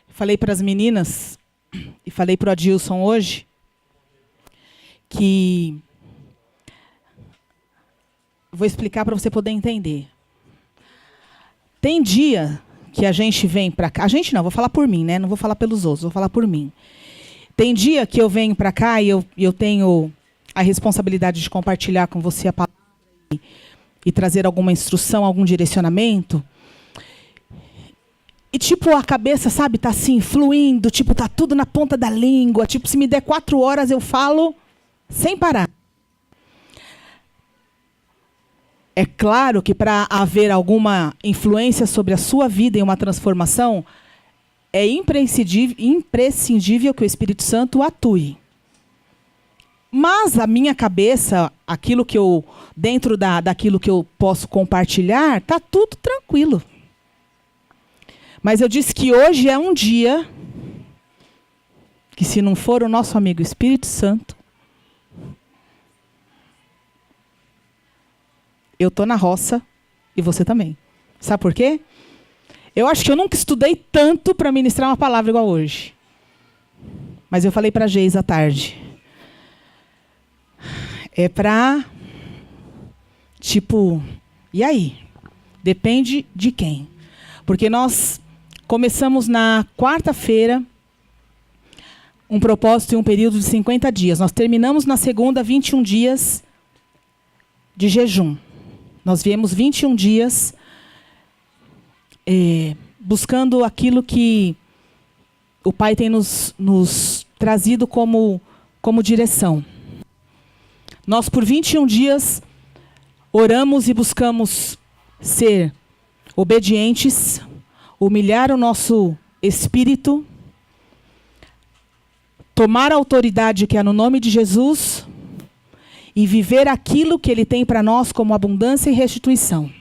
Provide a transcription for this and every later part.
Falei para as meninas e falei para o Adilson hoje que vou explicar para você poder entender. Tem dia que a gente vem para cá, a gente não, vou falar por mim, né? Não vou falar pelos outros, vou falar por mim. Tem dia que eu venho para cá e eu tenho a responsabilidade de compartilhar com você a palavra e trazer alguma instrução, algum direcionamento. E tipo, a cabeça, sabe, tá assim, fluindo, tipo, tá tudo na ponta da língua. Tipo, se me der 4 horas, eu falo sem parar. É claro que para haver alguma influência sobre a sua vida e uma transformação, é imprescindível que o Espírito Santo atue. Mas a minha cabeça, aquilo que eu, dentro daquilo que eu posso compartilhar, tá tudo tranquilo. Mas eu disse que hoje é um dia que, se não for o nosso amigo Espírito Santo, eu estou na roça e você também. Sabe por quê? Eu acho que eu nunca estudei tanto para ministrar uma palavra igual hoje. Mas eu falei para a Geis à tarde. É para, tipo, e aí? Depende de quem. Porque nós começamos na quarta-feira um propósito e um período de 50 dias. Nós terminamos na segunda 21 dias de jejum. Nós viemos 21 dias buscando aquilo que o Pai tem nos trazido como direção. Nós, por 21 dias, oramos e buscamos ser obedientes, humilhar o nosso espírito, tomar a autoridade que é no nome de Jesus e viver aquilo que Ele tem para nós como abundância e restituição.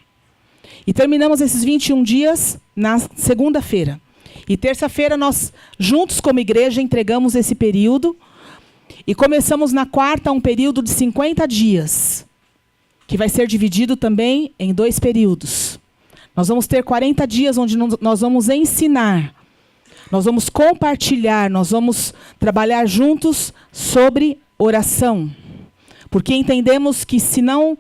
E terminamos esses 21 dias na segunda-feira. E terça-feira nós, juntos como igreja, entregamos esse período e começamos na quarta um período de 50 dias, que vai ser dividido também em 2 períodos. Nós vamos ter 40 dias onde nós vamos ensinar, nós vamos compartilhar, nós vamos trabalhar juntos sobre oração. Porque entendemos que se não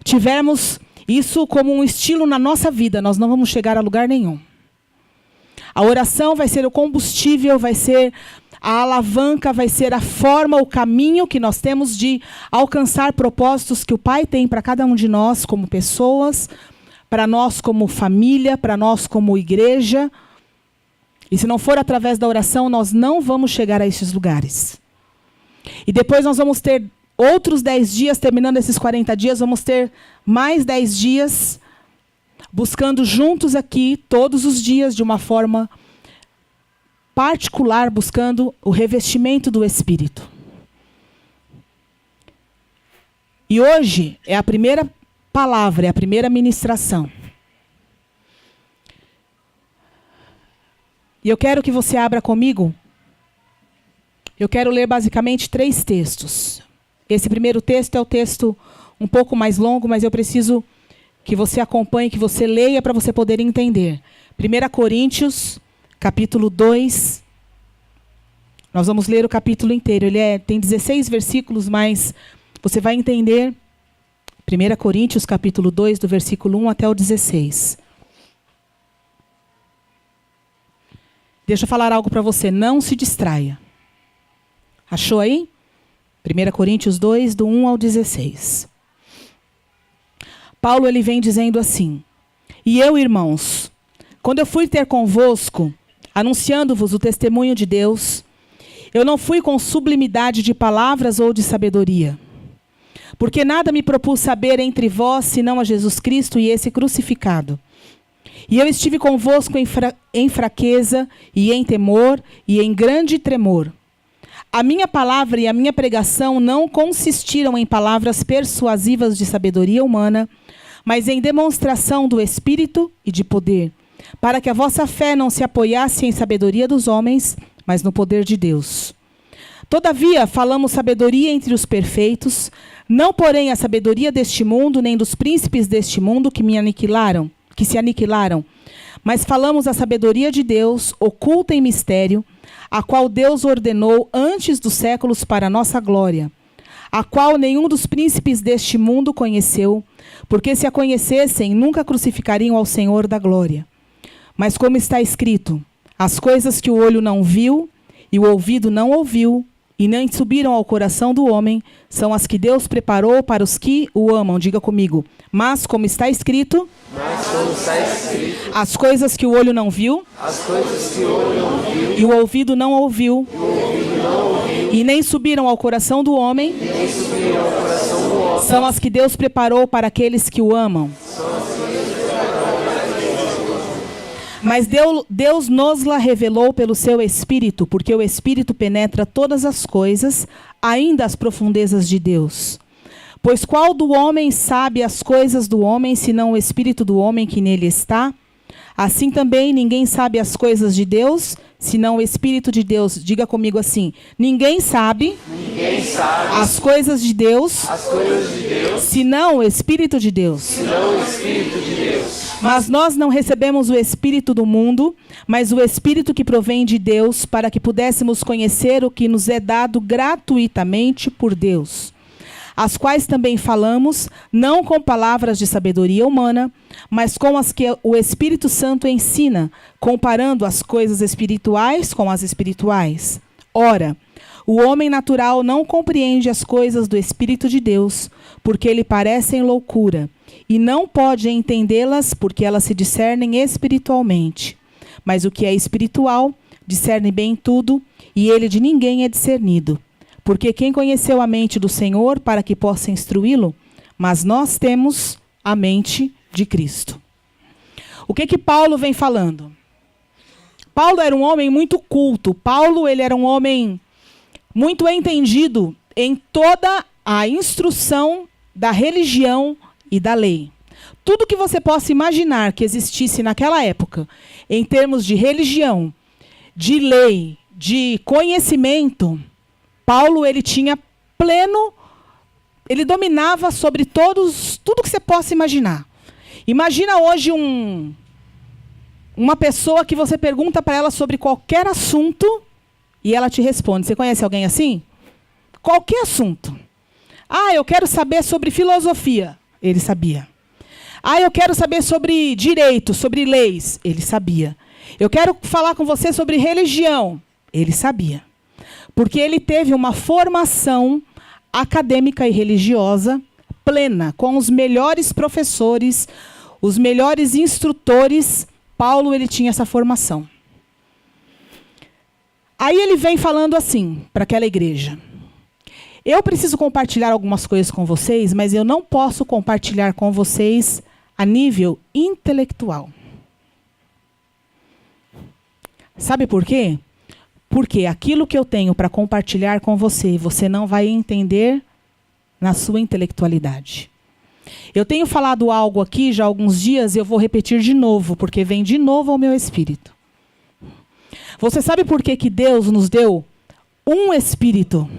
tivermos isso como um estilo na nossa vida, nós não vamos chegar a lugar nenhum. A oração vai ser o combustível, vai ser a alavanca, vai ser a forma, o caminho que nós temos de alcançar propósitos que o Pai tem para cada um de nós como pessoas, para nós como família, para nós como igreja. E se não for através da oração, nós não vamos chegar a esses lugares. E depois nós vamos ter outros 10 dias, terminando esses 40 dias, vamos ter mais 10 dias, buscando juntos aqui, todos os dias, de uma forma particular, buscando o revestimento do Espírito. E hoje é a primeira palavra, é a primeira ministração. E eu quero que você abra comigo. Eu quero ler basicamente 3 textos. Esse primeiro texto é o texto um pouco mais longo, mas eu preciso que você acompanhe, que você leia para você poder entender. 1 Coríntios, capítulo 2. Nós vamos ler o capítulo inteiro. Ele tem 16 versículos, mas você vai entender 1 Coríntios, capítulo 2, do versículo 1 até o 16. Deixa eu falar algo para você. Não se distraia. Achou aí? 1 Coríntios 2, do 1 ao 16. Paulo ele vem dizendo assim: E eu, irmãos, quando eu fui ter convosco, anunciando-vos o testemunho de Deus, eu não fui com sublimidade de palavras ou de sabedoria, porque nada me propus saber entre vós, senão a Jesus Cristo e esse crucificado. E eu estive convosco em fraqueza, e em temor, e em grande tremor. A minha palavra e a minha pregação não consistiram em palavras persuasivas de sabedoria humana, mas em demonstração do Espírito e de poder, para que a vossa fé não se apoiasse em sabedoria dos homens, mas no poder de Deus. Todavia, falamos sabedoria entre os perfeitos, não porém a sabedoria deste mundo, nem dos príncipes deste mundo que me aniquilaram. que se aniquilaram, mas falamos a sabedoria de Deus, oculta em mistério, a qual Deus ordenou antes dos séculos para a nossa glória, a qual nenhum dos príncipes deste mundo conheceu, porque se a conhecessem, nunca crucificariam ao Senhor da glória. Mas como está escrito, as coisas que o olho não viu e o ouvido não ouviu, e nem subiram ao coração do homem, são as que Deus preparou para os que o amam. Diga comigo. Mas como está escrito, as coisas que o olho não viu, e o ouvido não ouviu, e nem subiram ao coração do homem, são as que Deus preparou para aqueles que o amam. Mas Deus nos-la revelou pelo seu Espírito, porque o Espírito penetra todas as coisas, ainda as profundezas de Deus. Pois qual do homem sabe as coisas do homem, senão o Espírito do homem que nele está? Assim também ninguém sabe as coisas de Deus, senão o Espírito de Deus. Diga comigo assim: ninguém sabe as coisas de Deus, senão o Espírito de Deus. Mas nós não recebemos o Espírito do mundo, mas o Espírito que provém de Deus, para que pudéssemos conhecer o que nos é dado gratuitamente por Deus. As quais também falamos, não com palavras de sabedoria humana, mas com as que o Espírito Santo ensina, comparando as coisas espirituais com as espirituais. Ora, o homem natural não compreende as coisas do Espírito de Deus, porque lhe parecem loucura, e não pode entendê-las porque elas se discernem espiritualmente. Mas o que é espiritual, discerne bem tudo, e ele de ninguém é discernido. Porque quem conheceu a mente do Senhor para que possa instruí-lo? Mas nós temos a mente de Cristo. O que Paulo vem falando? Paulo era um homem muito culto. Paulo ele era um homem muito entendido em toda a instrução da religião e da lei. Tudo que você possa imaginar que existisse naquela época, em termos de religião, de lei, de conhecimento, Paulo ele tinha pleno, ele dominava sobre tudo que você possa imaginar. Imagina hoje uma pessoa que você pergunta para ela sobre qualquer assunto e ela te responde. Você conhece alguém assim? Qualquer assunto. Ah, eu quero saber sobre filosofia. Ele sabia. Ah, eu quero saber sobre direito, sobre leis. Ele sabia. Eu quero falar com você sobre religião. Ele sabia. Porque ele teve uma formação acadêmica e religiosa plena, com os melhores professores, os melhores instrutores. Paulo ele tinha essa formação. Aí ele vem falando assim para aquela igreja: eu preciso compartilhar algumas coisas com vocês, mas eu não posso compartilhar com vocês a nível intelectual. Sabe por quê? Porque aquilo que eu tenho para compartilhar com você, você não vai entender na sua intelectualidade. Eu tenho falado algo aqui já há alguns dias e eu vou repetir de novo, porque vem de novo ao meu espírito. Você sabe por que Deus nos deu um espírito?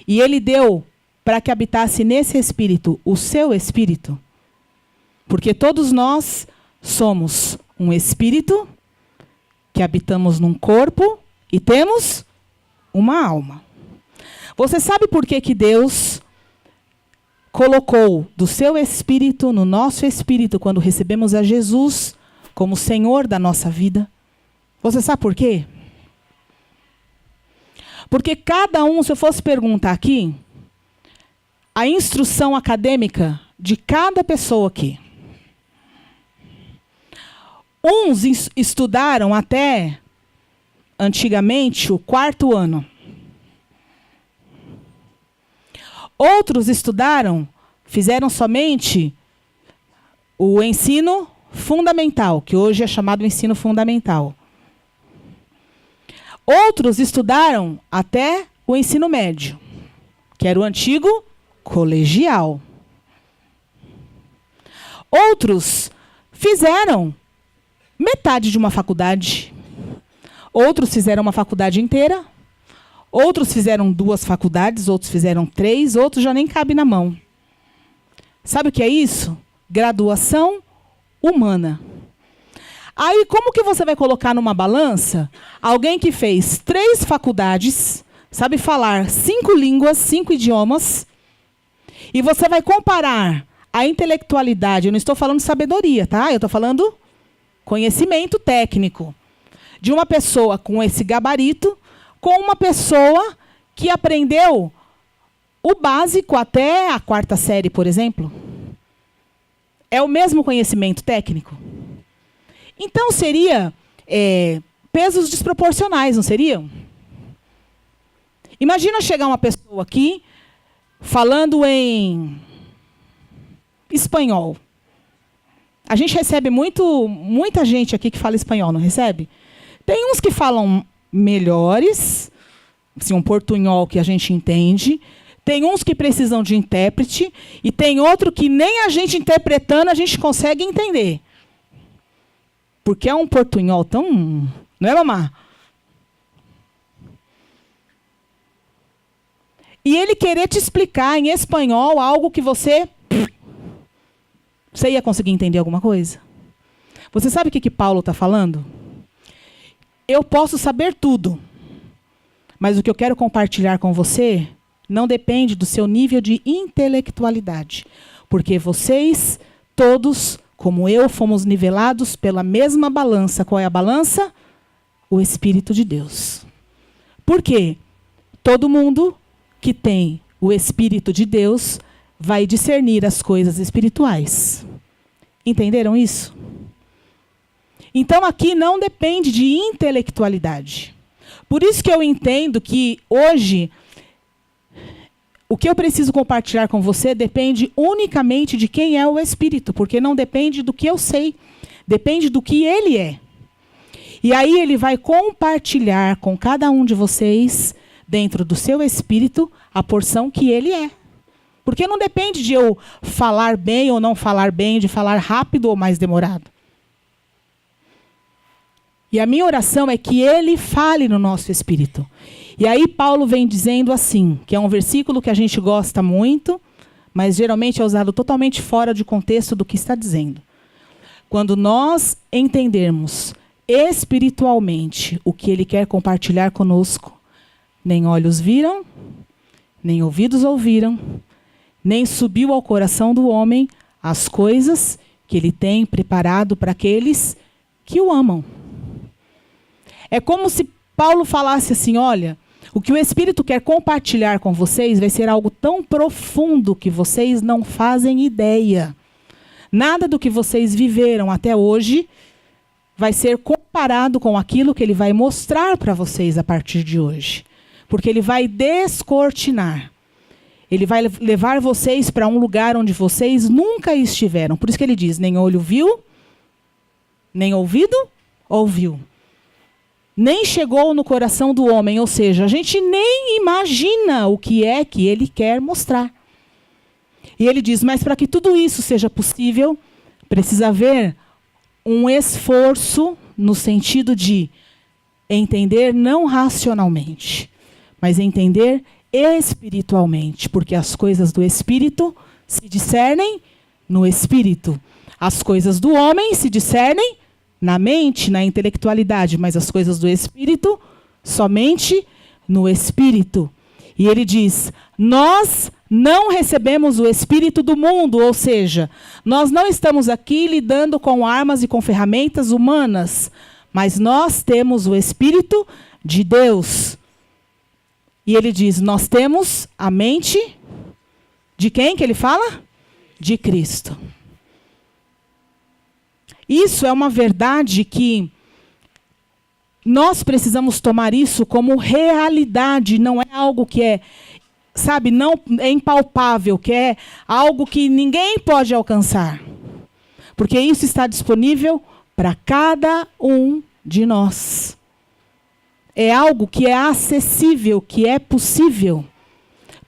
E Ele deu para que habitasse nesse espírito o seu espírito? Porque todos nós somos um espírito que habitamos num corpo e temos uma alma. Você sabe por que Deus colocou do seu espírito no nosso espírito quando recebemos a Jesus como Senhor da nossa vida? Você sabe por quê? Porque cada um, se eu fosse perguntar aqui, a instrução acadêmica de cada pessoa aqui. Uns estudaram até, antigamente, o 4º ano. Outros estudaram, fizeram somente o ensino fundamental, que hoje é chamado ensino fundamental. Outros estudaram até o ensino médio, que era o antigo colegial. Outros fizeram metade de uma faculdade. Outros fizeram uma faculdade inteira. Outros fizeram 2 faculdades, outros fizeram 3, outros já nem cabe na mão. Sabe o que é isso? Graduação humana. Aí, como que você vai colocar numa balança alguém que fez 3 faculdades, sabe falar 5 línguas, 5 idiomas, e você vai comparar a intelectualidade, eu não estou falando sabedoria, tá? Eu estou falando conhecimento técnico, de uma pessoa com esse gabarito, com uma pessoa que aprendeu o básico até a 4ª série, por exemplo. É o mesmo conhecimento técnico? Então, seria pesos desproporcionais, não seriam? Imagina chegar uma pessoa aqui falando em espanhol. A gente recebe muita gente aqui que fala espanhol, não recebe? Tem uns que falam melhores, assim, um portunhol que a gente entende. Tem uns que precisam de intérprete. E tem outro que nem a gente interpretando a gente consegue entender. Porque é um portunhol tão... Não é, mamá? E ele querer te explicar em espanhol algo que você ia conseguir entender alguma coisa? Você sabe o que Paulo está falando? Eu posso saber tudo, mas o que eu quero compartilhar com você não depende do seu nível de intelectualidade, porque vocês todos, como eu, fomos nivelados pela mesma balança. Qual é a balança? O Espírito de Deus. Por quê? Todo mundo que tem o Espírito de Deus vai discernir as coisas espirituais. Entenderam isso? Então, aqui não depende de intelectualidade. Por isso que eu entendo que hoje o que eu preciso compartilhar com você depende unicamente de quem é o Espírito, porque não depende do que eu sei, depende do que ele é. E aí ele vai compartilhar com cada um de vocês, dentro do seu espírito, a porção que ele é. Porque não depende de eu falar bem ou não falar bem, de falar rápido ou mais demorado. E a minha oração é que ele fale no nosso espírito. E aí Paulo vem dizendo assim, que é um versículo que a gente gosta muito, mas geralmente é usado totalmente fora de contexto do que está dizendo. Quando nós entendermos espiritualmente o que ele quer compartilhar conosco, nem olhos viram, nem ouvidos ouviram, nem subiu ao coração do homem as coisas que ele tem preparado para aqueles que o amam. É como se Paulo falasse assim, olha, o que o Espírito quer compartilhar com vocês vai ser algo tão profundo que vocês não fazem ideia. Nada do que vocês viveram até hoje vai ser comparado com aquilo que ele vai mostrar para vocês a partir de hoje. Porque ele vai descortinar. Ele vai levar vocês para um lugar onde vocês nunca estiveram. Por isso que ele diz, nem olho viu, nem ouvido ouviu. Nem chegou no coração do homem. Ou seja, a gente nem imagina o que é que ele quer mostrar. E ele diz, mas para que tudo isso seja possível, precisa haver um esforço no sentido de entender não racionalmente, mas entender espiritualmente, porque as coisas do Espírito se discernem no Espírito. As coisas do homem se discernem na mente, na intelectualidade, mas as coisas do Espírito somente no Espírito. E ele diz, nós não recebemos o Espírito do mundo, ou seja, nós não estamos aqui lidando com armas e com ferramentas humanas, mas nós temos o Espírito de Deus. E ele diz, nós temos a mente de quem que ele fala? De Cristo. Isso é uma verdade que nós precisamos tomar isso como realidade, não é algo que é, sabe, não é impalpável, que é algo que ninguém pode alcançar. Porque isso está disponível para cada um de nós. É algo que é acessível, que é possível.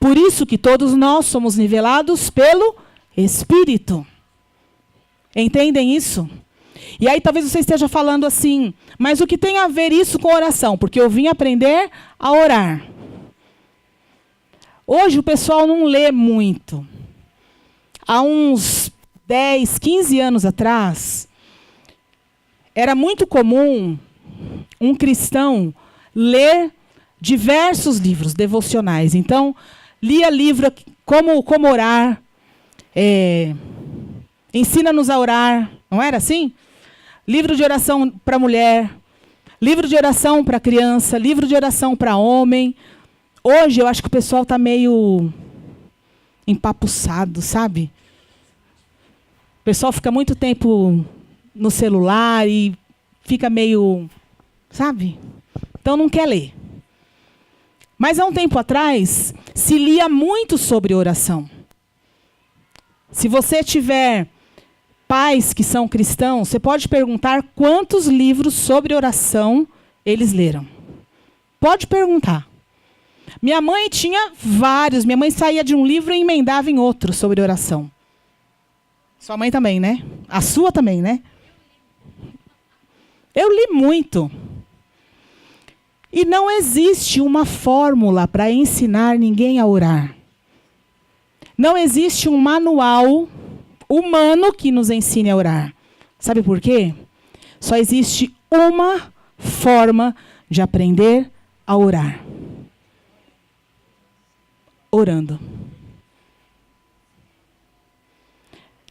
Por isso que todos nós somos nivelados pelo Espírito. Entendem isso? E aí talvez você esteja falando assim, mas o que tem a ver isso com oração? Porque eu vim aprender a orar. Hoje o pessoal não lê muito. Há uns 10, 15 anos atrás, era muito comum um cristão ler diversos livros devocionais. Então, lia livro como orar, ensina-nos a orar, não era assim? Livro de oração para mulher, livro de oração para criança, livro de oração para homem. Hoje eu acho que o pessoal está meio empapuçado, sabe? O pessoal fica muito tempo no celular e fica meio, sabe? Então não quer ler. Mas há um tempo atrás se lia muito sobre oração. Se você tiver pais que são cristãos, você pode perguntar quantos livros sobre oração eles leram. Pode perguntar. Minha mãe tinha vários. Minha mãe saía de um livro e emendava em outro sobre oração. Sua mãe também, né? A sua também, né? Eu li muito. E não existe uma fórmula para ensinar ninguém a orar. Não existe um manual humano que nos ensine a orar. Sabe por quê? Só existe uma forma de aprender a orar. Orando.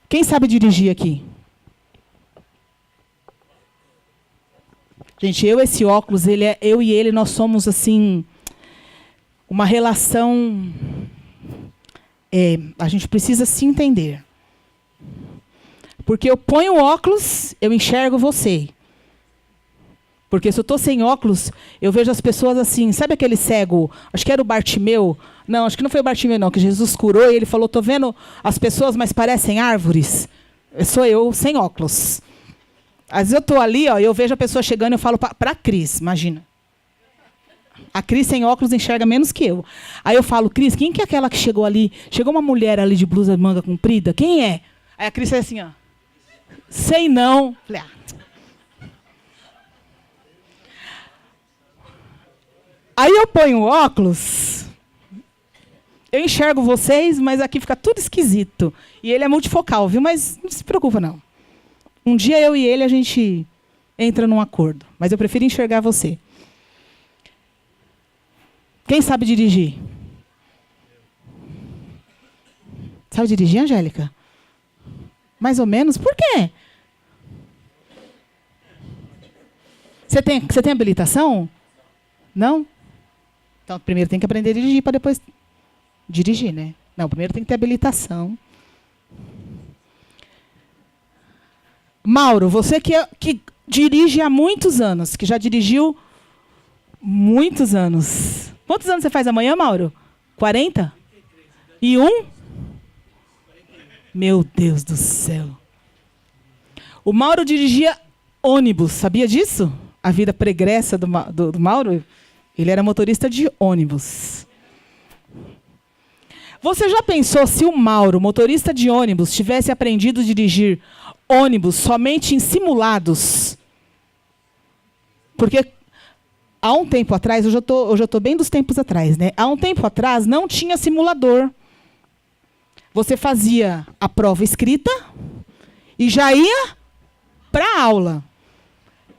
Quem sabe dirigir aqui? Gente, esse óculos, eu e ele, nós somos assim, uma relação. A gente precisa se entender. Porque eu ponho o óculos, eu enxergo você. Porque se eu estou sem óculos, eu vejo as pessoas assim, sabe aquele cego? Acho que era o Bartimeu. Não, acho que não foi o Bartimeu, não, que Jesus curou e ele falou, estou vendo as pessoas, mas parecem árvores. Sou eu sem óculos. Às vezes eu estou ali, ó, eu vejo a pessoa chegando e eu falo para a Cris, imagina. A Cris sem óculos enxerga menos que eu. Aí eu falo, Cris, quem que é aquela que chegou ali? Chegou uma mulher ali de blusa de manga comprida? Quem é? Aí a Cris faz assim, ó. Sei não. Falei, Aí eu ponho o óculos, eu enxergo vocês, mas aqui fica tudo esquisito. E ele é multifocal, viu? Mas não se preocupa, não. Um dia eu e ele, a gente entra num acordo. Mas eu prefiro enxergar você. Quem sabe dirigir? Sabe dirigir, Angélica? Mais ou menos? Por quê? Você tem habilitação? Não? Então, primeiro tem que aprender a dirigir para depois dirigir, né? Não, primeiro tem que ter habilitação. Mauro, você que dirige há muitos anos, que já dirigiu muitos anos. Quantos anos você faz amanhã, Mauro? 40? E um? Meu Deus do céu. O Mauro dirigia ônibus, sabia disso? A vida pregressa do Mauro? Ele era motorista de ônibus. Você já pensou se o Mauro, motorista de ônibus, tivesse aprendido a dirigir ônibus somente em simulados? Porque há um tempo atrás, eu já estou bem dos tempos atrás, né? Há um tempo atrás não tinha simulador. Você fazia a prova escrita e já ia para a aula.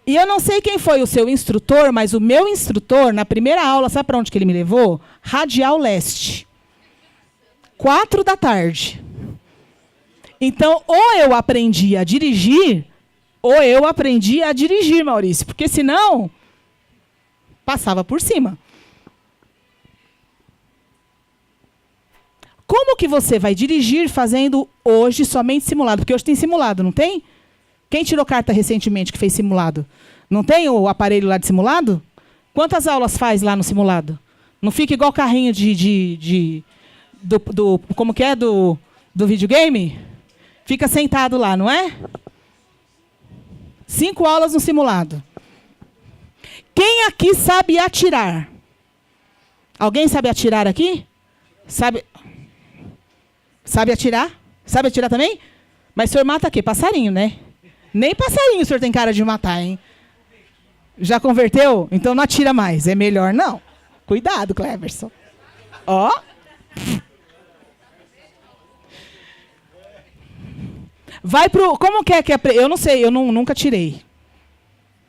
E eu não sei quem foi o seu instrutor, mas o meu instrutor, na primeira aula, sabe para onde que ele me levou? Radial Leste. 4h. Então, ou eu aprendi a dirigir, Maurício. Porque senão, passava por cima. Como que você vai dirigir fazendo hoje somente simulado? Porque hoje tem simulado, não tem? Quem tirou carta recentemente que fez simulado? Não tem o aparelho lá de simulado? Quantas aulas faz lá no simulado? Não fica igual carrinho como que é? Do videogame? Fica sentado lá, não é? 5 aulas no simulado. Quem aqui sabe atirar? Alguém sabe atirar aqui? Sabe atirar? Sabe atirar também? Mas o senhor mata o quê? Passarinho, né? Nem passarinho o senhor tem cara de matar, hein? Já converteu? Então não atira mais. É melhor não. Cuidado, Cleverson. Ó. Vai pro... Como que é? Eu não sei, eu nunca tirei.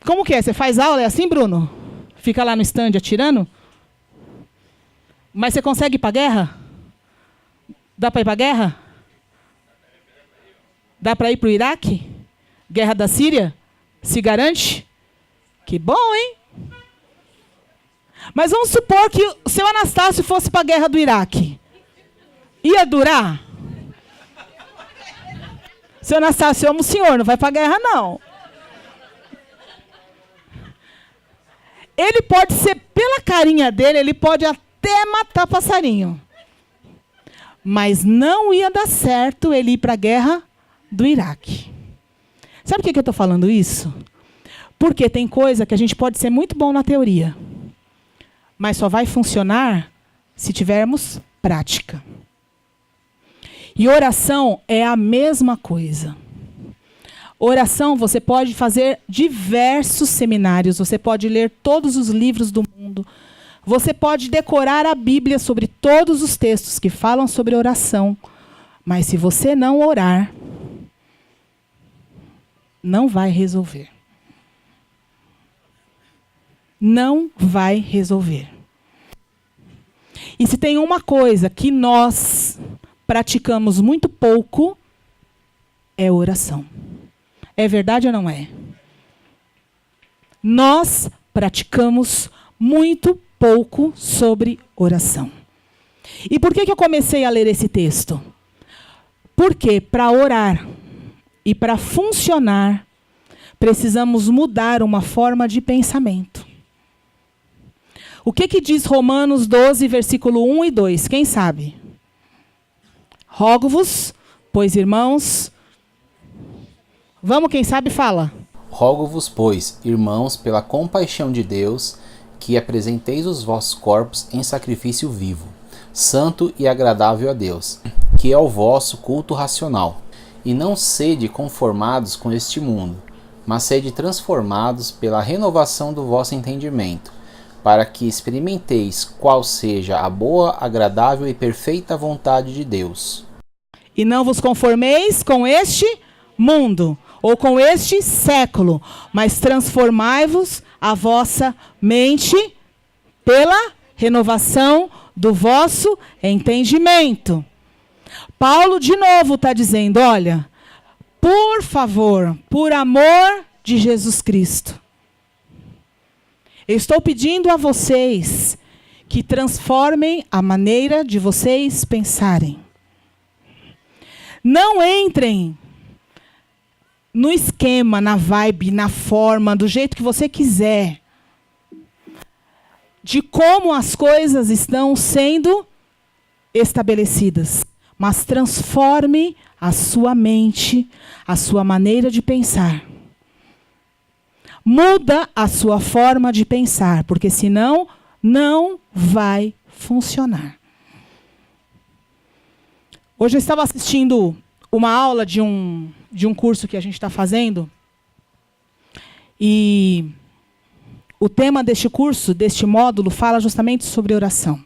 Como que é? Você faz aula, é assim, Bruno? Fica lá no stand atirando? Mas você consegue ir para a guerra? Dá para ir para a guerra? Dá para ir para o Iraque? Guerra da Síria? Se garante? Que bom, hein? Mas vamos supor que o seu Anastácio fosse para a guerra do Iraque. Ia durar? Seu Anastácio, eu amo o senhor, não vai para a guerra, não. Ele pode ser, pela carinha dele, ele pode até matar passarinho. Mas não ia dar certo ele ir para a guerra do Iraque. Sabe por que eu estou falando isso? Porque tem coisa que a gente pode ser muito bom na teoria, mas só vai funcionar se tivermos prática. E oração é a mesma coisa. Oração, você pode fazer diversos seminários, você pode ler todos os livros do mundo, você pode decorar a Bíblia sobre todos os textos que falam sobre oração, mas se você não orar, não vai resolver. Não vai resolver. E se tem uma coisa que nós praticamos muito pouco, é oração. É verdade ou não é? Nós praticamos muito pouco sobre oração. E por que eu comecei a ler esse texto? Porque para orar e para funcionar, precisamos mudar uma forma de pensamento. O que diz Romanos 12, versículo 1 e 2? Quem sabe? Rogo-vos, pois, irmãos... Vamos, quem sabe, fala. Rogo-vos, pois, irmãos, pela compaixão de Deus, que apresenteis os vossos corpos em sacrifício vivo, santo e agradável a Deus, que é o vosso culto racional. E não sede conformados com este mundo, mas sede transformados pela renovação do vosso entendimento, para que experimenteis qual seja a boa, agradável e perfeita vontade de Deus. E não vos conformeis com este mundo, ou com este século, mas transformai-vos a vossa mente pela renovação do vosso entendimento. Paulo, de novo, está dizendo, olha, por favor, por amor de Jesus Cristo, eu estou pedindo a vocês que transformem a maneira de vocês pensarem. Não entrem no esquema, na vibe, na forma, do jeito que você quiser, de como as coisas estão sendo estabelecidas. Mas transforme a sua mente, a sua maneira de pensar. Muda a sua forma de pensar, porque senão não vai funcionar. Hoje eu estava assistindo uma aula de um curso que a gente está fazendo, e o tema deste curso, deste módulo, fala justamente sobre oração.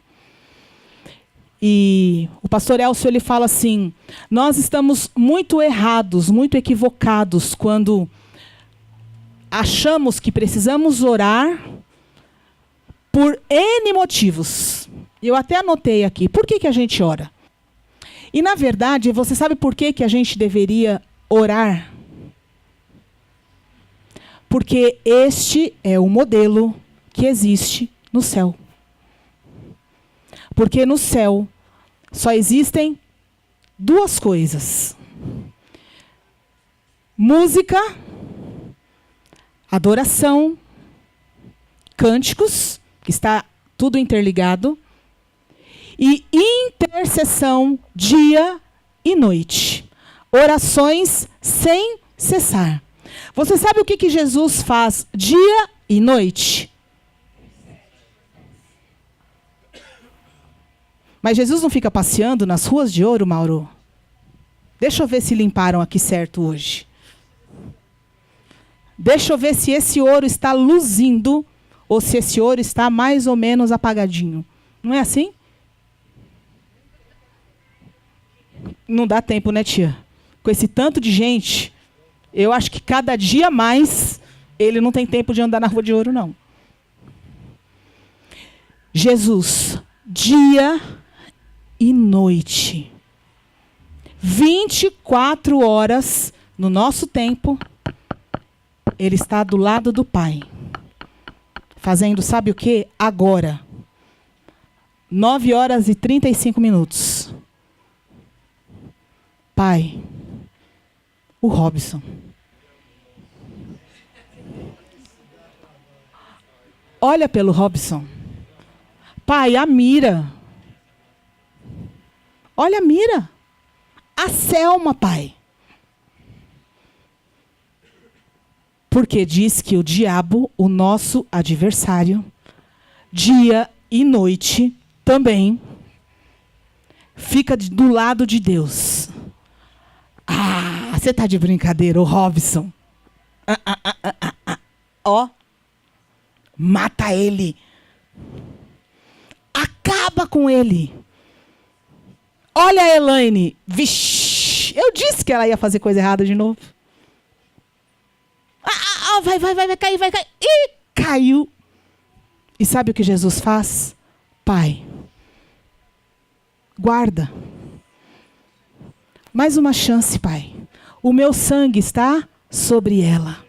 E o pastor Elcio, ele fala assim, nós estamos muito errados, muito equivocados, quando achamos que precisamos orar por N motivos. Eu até anotei aqui, por que a gente ora? E, na verdade, você sabe por que a gente deveria orar? Porque este é o modelo que existe no céu. Porque no céu só existem duas coisas: música, adoração, cânticos, que está tudo interligado, e intercessão dia e noite. Orações sem cessar. Você sabe o que Jesus faz dia e noite? Mas Jesus não fica passeando nas ruas de ouro, Mauro? Deixa eu ver se limparam aqui certo hoje. Deixa eu ver se esse ouro está luzindo ou se esse ouro está mais ou menos apagadinho. Não é assim? Não dá tempo, né, tia? Com esse tanto de gente, eu acho que cada dia mais ele não tem tempo de andar na Rua de Ouro, não. Jesus, dia e noite, 24 horas no nosso tempo, ele está do lado do Pai. Fazendo, sabe o quê? Agora. 9 horas e 35 minutos. Pai, o Robson. Olha pelo Robson. Pai, a Mira. Olha a Mira. A Selma, pai. Porque diz que o diabo, o nosso adversário, dia e noite também, fica do lado de Deus. Ah, você tá de brincadeira, o Robson. Ó, mata ele. Acaba com ele. Olha a Elaine. Vixe, eu disse que ela ia fazer coisa errada de novo. Vai cair. E caiu. E sabe o que Jesus faz? Pai, guarda. Mais uma chance, Pai. O meu sangue está sobre ela.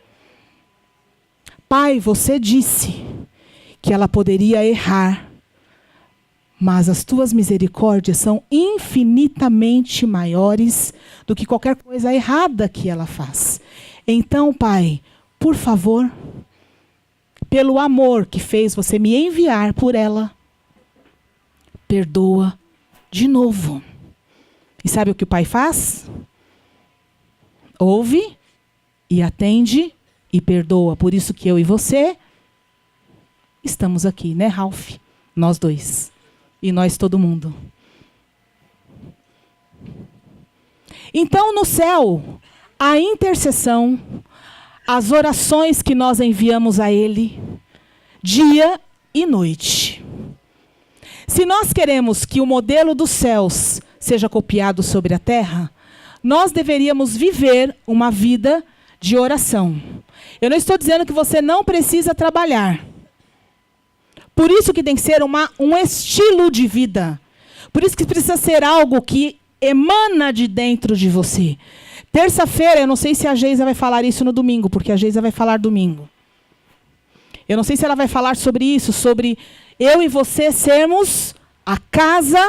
Pai, você disse que ela poderia errar, mas as tuas misericórdias são infinitamente maiores do que qualquer coisa errada que ela faz. Então, Pai, por favor, pelo amor que fez você me enviar por ela, perdoa de novo. E sabe o que o Pai faz? Ouve e atende e perdoa. Por isso que eu e você estamos aqui, né, Ralph? Nós dois. E nós todo mundo. Então, no céu, a intercessão, as orações que nós enviamos a Ele, dia e noite. Se nós queremos que o modelo dos céus seja copiado sobre a terra, nós deveríamos viver uma vida de oração. Eu não estou dizendo que você não precisa trabalhar. Por isso que tem que ser um estilo de vida. Por isso que precisa ser algo que emana de dentro de você. Terça-feira, eu não sei se a Geisa vai falar isso no domingo, porque a Geisa vai falar domingo. Eu não sei se ela vai falar sobre isso, sobre eu e você sermos a casa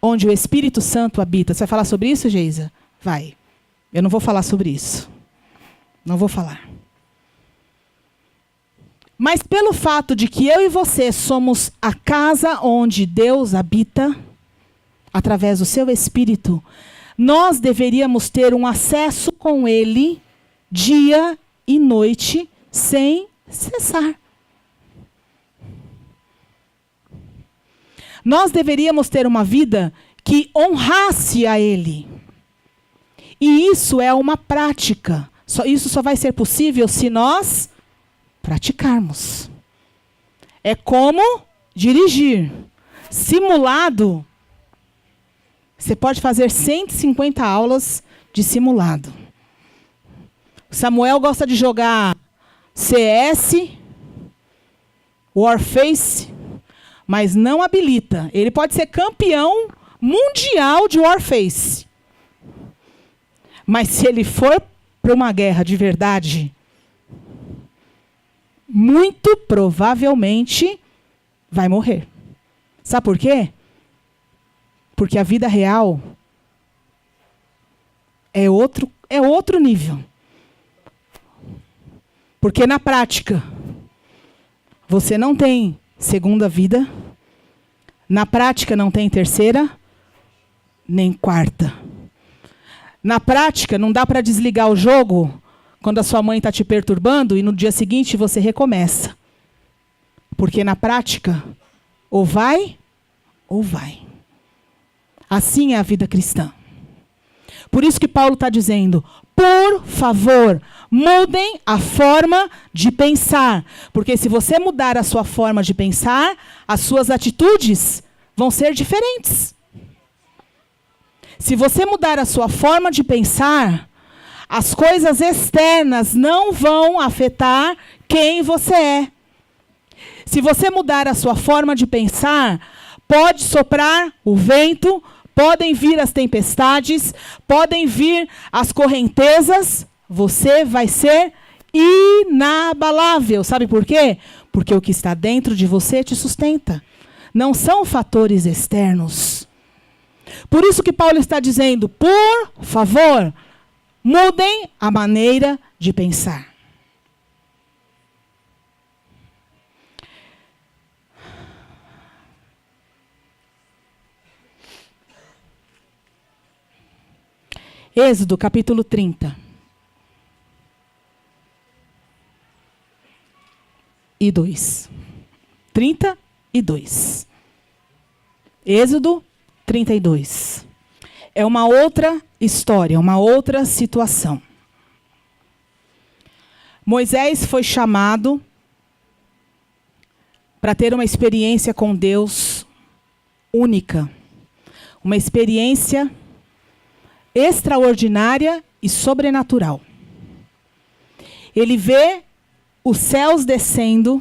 onde o Espírito Santo habita. Você vai falar sobre isso, Geisa? Vai. Eu não vou falar sobre isso. Não vou falar. Mas pelo fato de que eu e você somos a casa onde Deus habita, através do seu Espírito, nós deveríamos ter um acesso com Ele dia e noite, sem cessar. Nós deveríamos ter uma vida que honrasse a Ele. E isso é uma prática. Isso só vai ser possível se nós praticarmos. É como dirigir. Simulado. Você pode fazer 150 aulas de simulado. Samuel gosta de jogar CS, Warface, mas não habilita. Ele pode ser campeão mundial de Warface. Mas se ele for para uma guerra de verdade, muito provavelmente vai morrer. Sabe por quê? Porque a vida real é outro nível. Porque na prática, você não tem segunda vida, na prática não tem terceira, nem quarta. Na prática, não dá para desligar o jogo quando a sua mãe está te perturbando e no dia seguinte você recomeça. Porque na prática, ou vai, ou vai. Assim é a vida cristã. Por isso que Paulo está dizendo, por favor, mudem a forma de pensar. Porque se você mudar a sua forma de pensar, as suas atitudes vão ser diferentes. Se você mudar a sua forma de pensar, As coisas externas não vão afetar quem você é. Se você mudar a sua forma de pensar, pode soprar o vento, podem vir as tempestades, podem vir as correntezas, você vai ser inabalável. Sabe por quê? Porque o que está dentro de você te sustenta. Não são fatores externos. Por isso que Paulo está dizendo, por favor, mudem a maneira de pensar. Êxodo, capítulo 30. E 2. 32. Êxodo 32. É uma outra história, uma outra situação. Moisés foi chamado para ter uma experiência com Deus única. Uma experiência extraordinária e sobrenatural. Ele vê os céus descendo,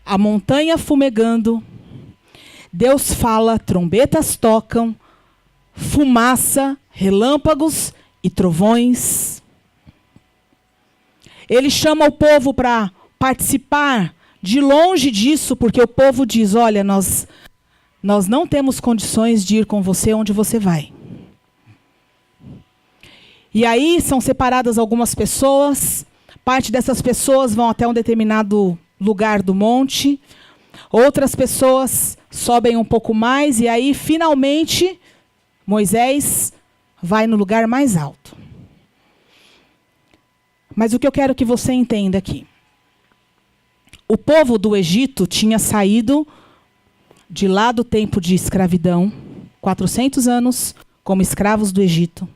a montanha fumegando, Deus fala, trombetas tocam, fumaça, relâmpagos e trovões. Ele chama o povo para participar de longe disso, porque o povo diz, olha, nós não temos condições de ir com você onde você vai. E aí são separadas algumas pessoas, parte dessas pessoas vão até um determinado lugar do monte, outras pessoas sobem um pouco mais, e aí finalmente Moisés vai no lugar mais alto. Mas o que eu quero que você entenda aqui, o povo do Egito tinha saído de lá do tempo de escravidão, 400 anos como escravos do Egito.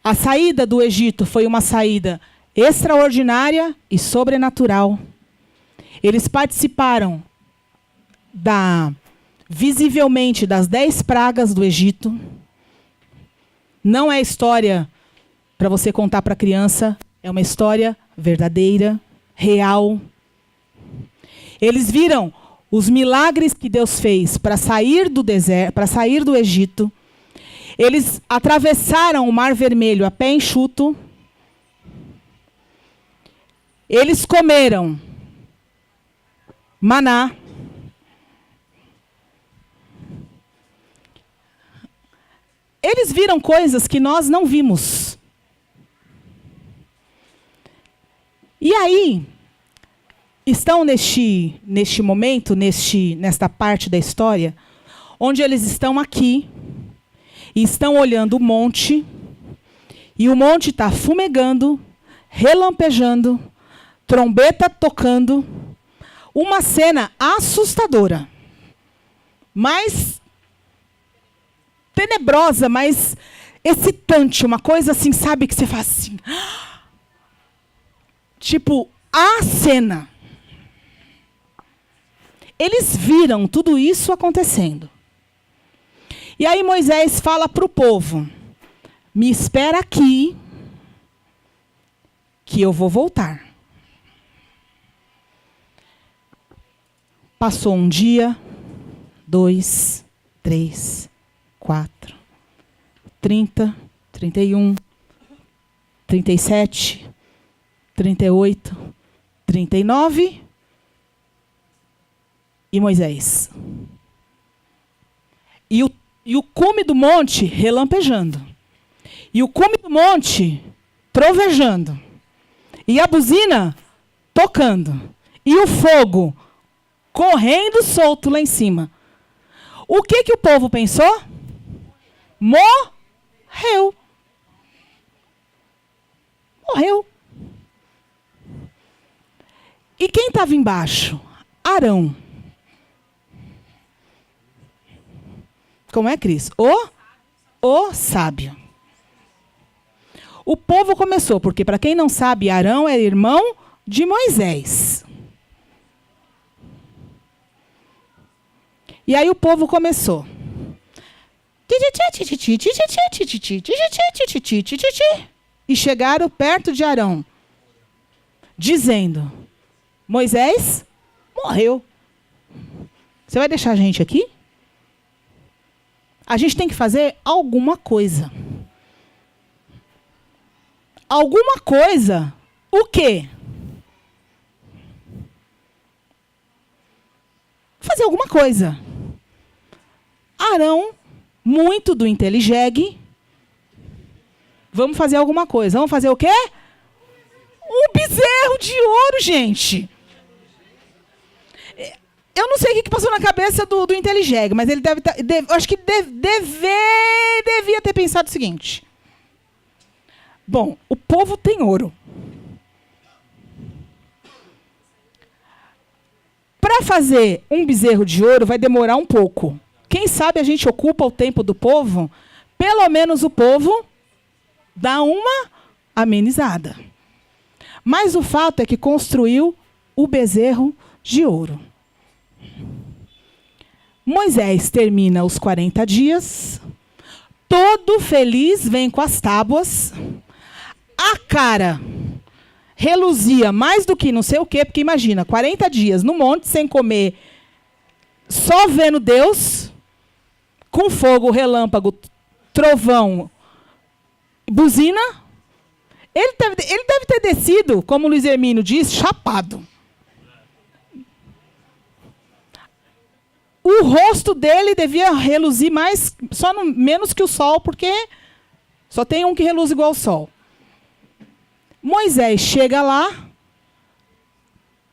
A saída do Egito foi uma saída extraordinária e sobrenatural. Eles participaram visivelmente das 10 pragas do Egito. Não é história para você contar para a criança, é uma história verdadeira, real. Eles viram os milagres que Deus fez para sair do deserto, para sair do Egito. Eles atravessaram o Mar Vermelho a pé enxuto. Eles comeram maná. Eles viram coisas que nós não vimos. E aí, estão neste momento, nesta parte da história, onde eles estão aqui, e estão olhando o monte, e o monte está fumegando, relampejando, trombeta tocando, uma cena assustadora, mas tenebrosa, mas excitante, uma coisa assim, sabe, que você faz assim, tipo, a cena. Eles viram tudo isso acontecendo. E aí Moisés fala para o povo, me espera aqui, que eu vou voltar. Passou um dia, 2, 3, 4, 30, 31, 37, 38, 39, e Moisés. E o cume do monte relampejando. E o cume do monte trovejando. E a buzina tocando. E o fogo correndo solto lá em cima. O que o povo pensou? Morreu. Morreu. E quem estava embaixo? Arão. Como é, Cris? O sábio. O povo começou, porque, para quem não sabe, Arão é irmão de Moisés. E aí o povo começou. e chegaram perto de Arão, dizendo: Moisés morreu. Você vai deixar a gente aqui? A gente tem que fazer alguma coisa. Alguma coisa? O quê? Fazer alguma coisa. Arão, muito do inteligente, vamos fazer alguma coisa. Vamos fazer o quê? Um bezerro de ouro, gente. Eu não sei o que passou na cabeça do inteligente, mas ele acho que devia ter pensado o seguinte. Bom, o povo tem ouro. Para fazer um bezerro de ouro vai demorar um pouco. Quem sabe a gente ocupa o tempo do povo, pelo menos o povo dá uma amenizada. Mas o fato é que construiu o bezerro de ouro. Moisés termina os 40 dias, todo feliz, vem com as tábuas, a cara reluzia mais do que não sei o quê, porque imagina, 40 dias no monte, sem comer, só vendo Deus, com fogo, relâmpago, trovão, buzina. Ele deve ter descido, como o Luiz Hermínio diz, chapado. O rosto dele devia reluzir mais, menos que o sol, porque só tem um que reluz igual ao sol. Moisés chega lá,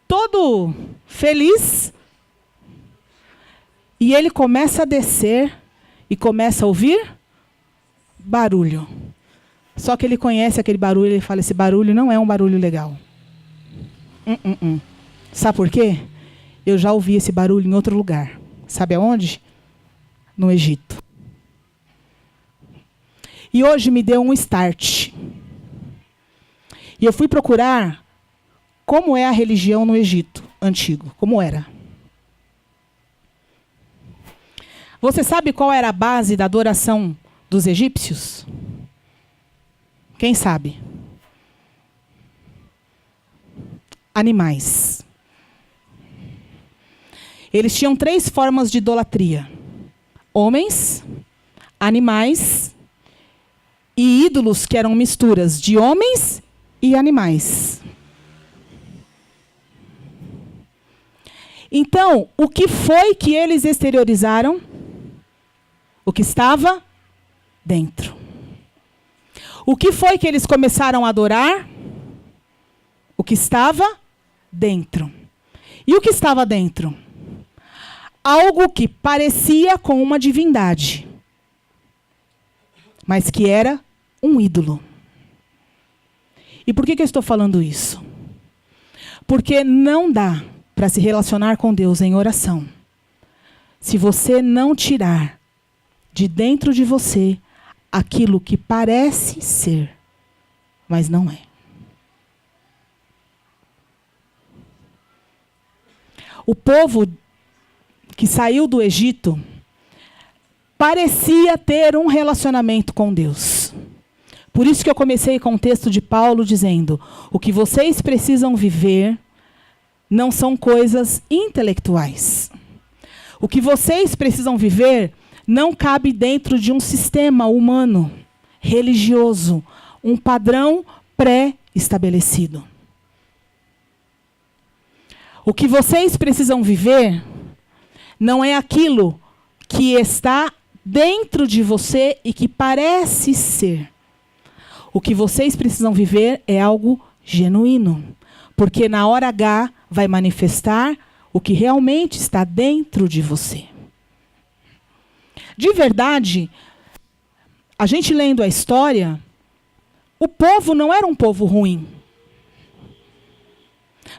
todo feliz, e ele começa a descer e começa a ouvir barulho. Só que ele conhece aquele barulho e ele fala, esse barulho não é um barulho legal. Sabe por quê? Eu já ouvi esse barulho em outro lugar. Sabe aonde? No Egito. E hoje me deu um start. E eu fui procurar como é a religião no Egito antigo. Como era. Você sabe qual era a base da adoração dos egípcios? Quem sabe? Animais. Eles tinham 3 formas de idolatria: homens, animais e ídolos que eram misturas de homens e animais. Então, o que foi que eles exteriorizaram? O que estava dentro. O que foi que eles começaram a adorar? O que estava dentro. E o que estava dentro? Algo que parecia com uma divindade, mas que era um ídolo. E por que eu estou falando isso? Porque não dá para se relacionar com Deus em oração se você não tirar de dentro de você aquilo que parece ser, mas não é. O povo que saiu do Egito parecia ter um relacionamento com Deus. Por isso que eu comecei com o texto de Paulo dizendo: o que vocês precisam viver não são coisas intelectuais. O que vocês precisam viver não cabe dentro de um sistema humano, religioso, um padrão pré-estabelecido. O que vocês precisam viver não é aquilo que está dentro de você e que parece ser. O que vocês precisam viver é algo genuíno, porque na hora H vai manifestar o que realmente está dentro de você. De verdade, a gente lendo a história, o povo não era um povo ruim.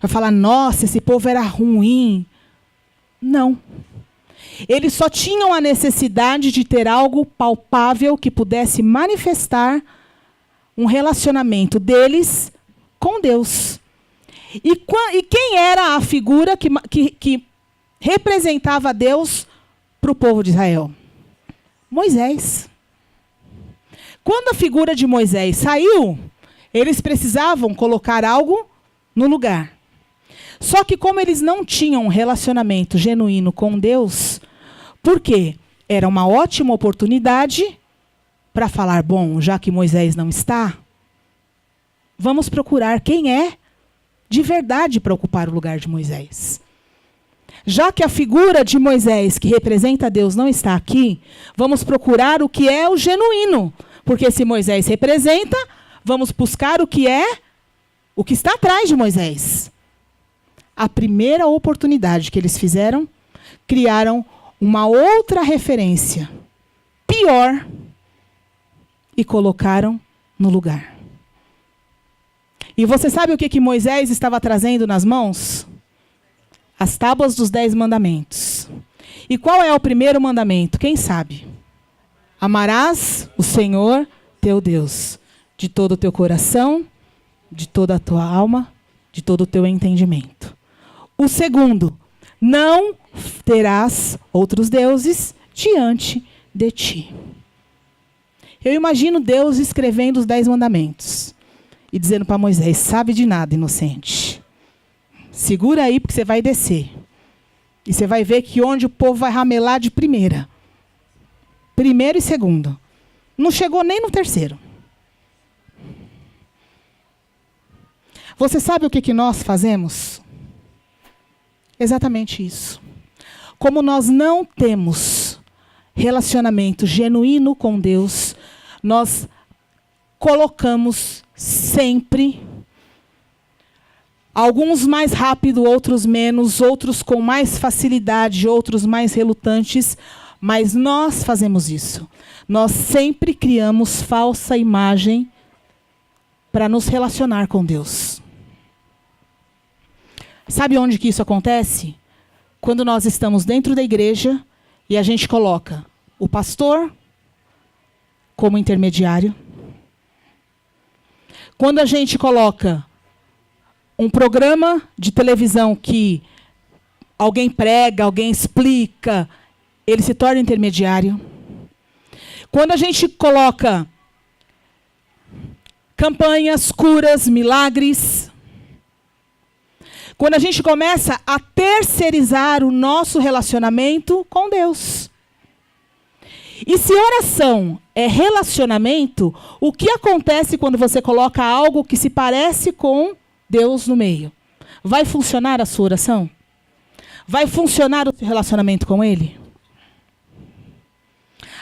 Vai falar, nossa, esse povo era ruim. Não. Eles só tinham a necessidade de ter algo palpável que pudesse manifestar um relacionamento deles com Deus. E quem era a figura que representava Deus para o povo de Israel? Moisés. Quando a figura de Moisés saiu, Eles precisavam colocar algo no lugar. Só que como eles não tinham um relacionamento genuíno com Deus, por quê? Era uma ótima oportunidade para falar, bom, já que Moisés não está, vamos procurar quem é de verdade para ocupar o lugar de Moisés. Já que a figura de Moisés, que representa Deus, não está aqui, vamos procurar o que é o genuíno. Porque se Moisés representa, vamos buscar o que está atrás de Moisés. A primeira oportunidade que eles fizeram, criaram uma outra referência, pior, e colocaram no lugar. E você sabe o que Moisés estava trazendo nas mãos? As tábuas dos 10 mandamentos. E qual é o primeiro mandamento? Quem sabe? Amarás o Senhor teu Deus de todo o teu coração, de toda a tua alma, de todo o teu entendimento. O segundo, não terás outros deuses diante de ti. Eu imagino Deus escrevendo os 10 mandamentos e dizendo para Moisés, sabe de nada, inocente. Segura aí, porque você vai descer. E você vai ver que onde o povo vai ramelar de primeira. Primeiro e segundo. Não chegou nem no terceiro. Você sabe o que nós fazemos? Exatamente isso. Como nós não temos relacionamento genuíno com Deus, nós colocamos sempre, alguns mais rápido, outros menos, outros com mais facilidade, outros mais relutantes, mas nós fazemos isso. Nós sempre criamos falsa imagem para nos relacionar com Deus. Sabe onde que isso acontece? Quando nós estamos dentro da igreja e a gente coloca o pastor como intermediário. Quando a gente coloca um programa de televisão que alguém prega, alguém explica, ele se torna intermediário. Quando a gente coloca campanhas, curas, milagres, quando a gente começa a terceirizar o nosso relacionamento com Deus. E se oração é relacionamento, o que acontece quando você coloca algo que se parece com Deus no meio? Vai funcionar a sua oração? Vai funcionar o seu relacionamento com Ele?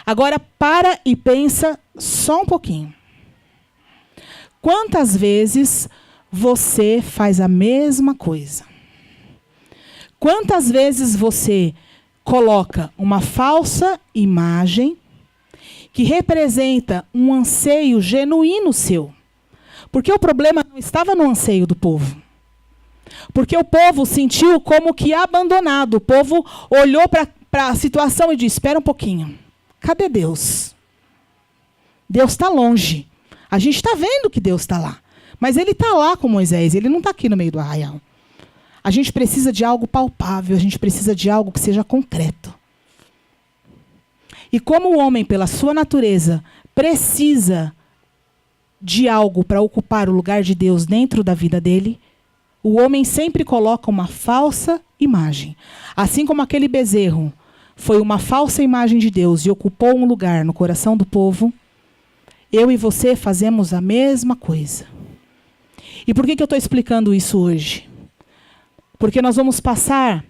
Agora para e pensa só um pouquinho. Quantas vezes você faz a mesma coisa? Quantas vezes você coloca uma falsa imagem que representa um anseio genuíno seu? Porque o problema não estava no anseio do povo. Porque o povo sentiu como que abandonado. O povo olhou para a situação e disse, espera um pouquinho. Cadê Deus? Deus está longe. A gente está vendo que Deus está lá. Mas Ele está lá com Moisés. Ele não está aqui no meio do arraial. A gente precisa de algo palpável. A gente precisa de algo que seja concreto. E como o homem, pela sua natureza, precisa de algo para ocupar o lugar de Deus dentro da vida dele, o homem sempre coloca uma falsa imagem. Assim como aquele bezerro foi uma falsa imagem de Deus e ocupou um lugar no coração do povo, eu e você fazemos a mesma coisa. E por que eu estou explicando isso hoje? Porque nós vamos passar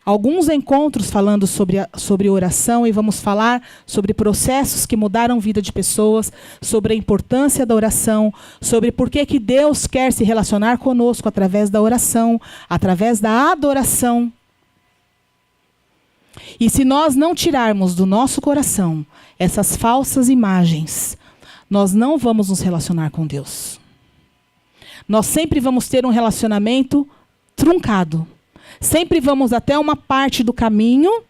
alguns encontros falando sobre oração e vamos falar sobre processos que mudaram a vida de pessoas, sobre a importância da oração, sobre por que Deus quer se relacionar conosco através da oração, através da adoração. E se nós não tirarmos do nosso coração essas falsas imagens, nós não vamos nos relacionar com Deus. Nós sempre vamos ter um relacionamento truncado. Sempre vamos até uma parte do caminho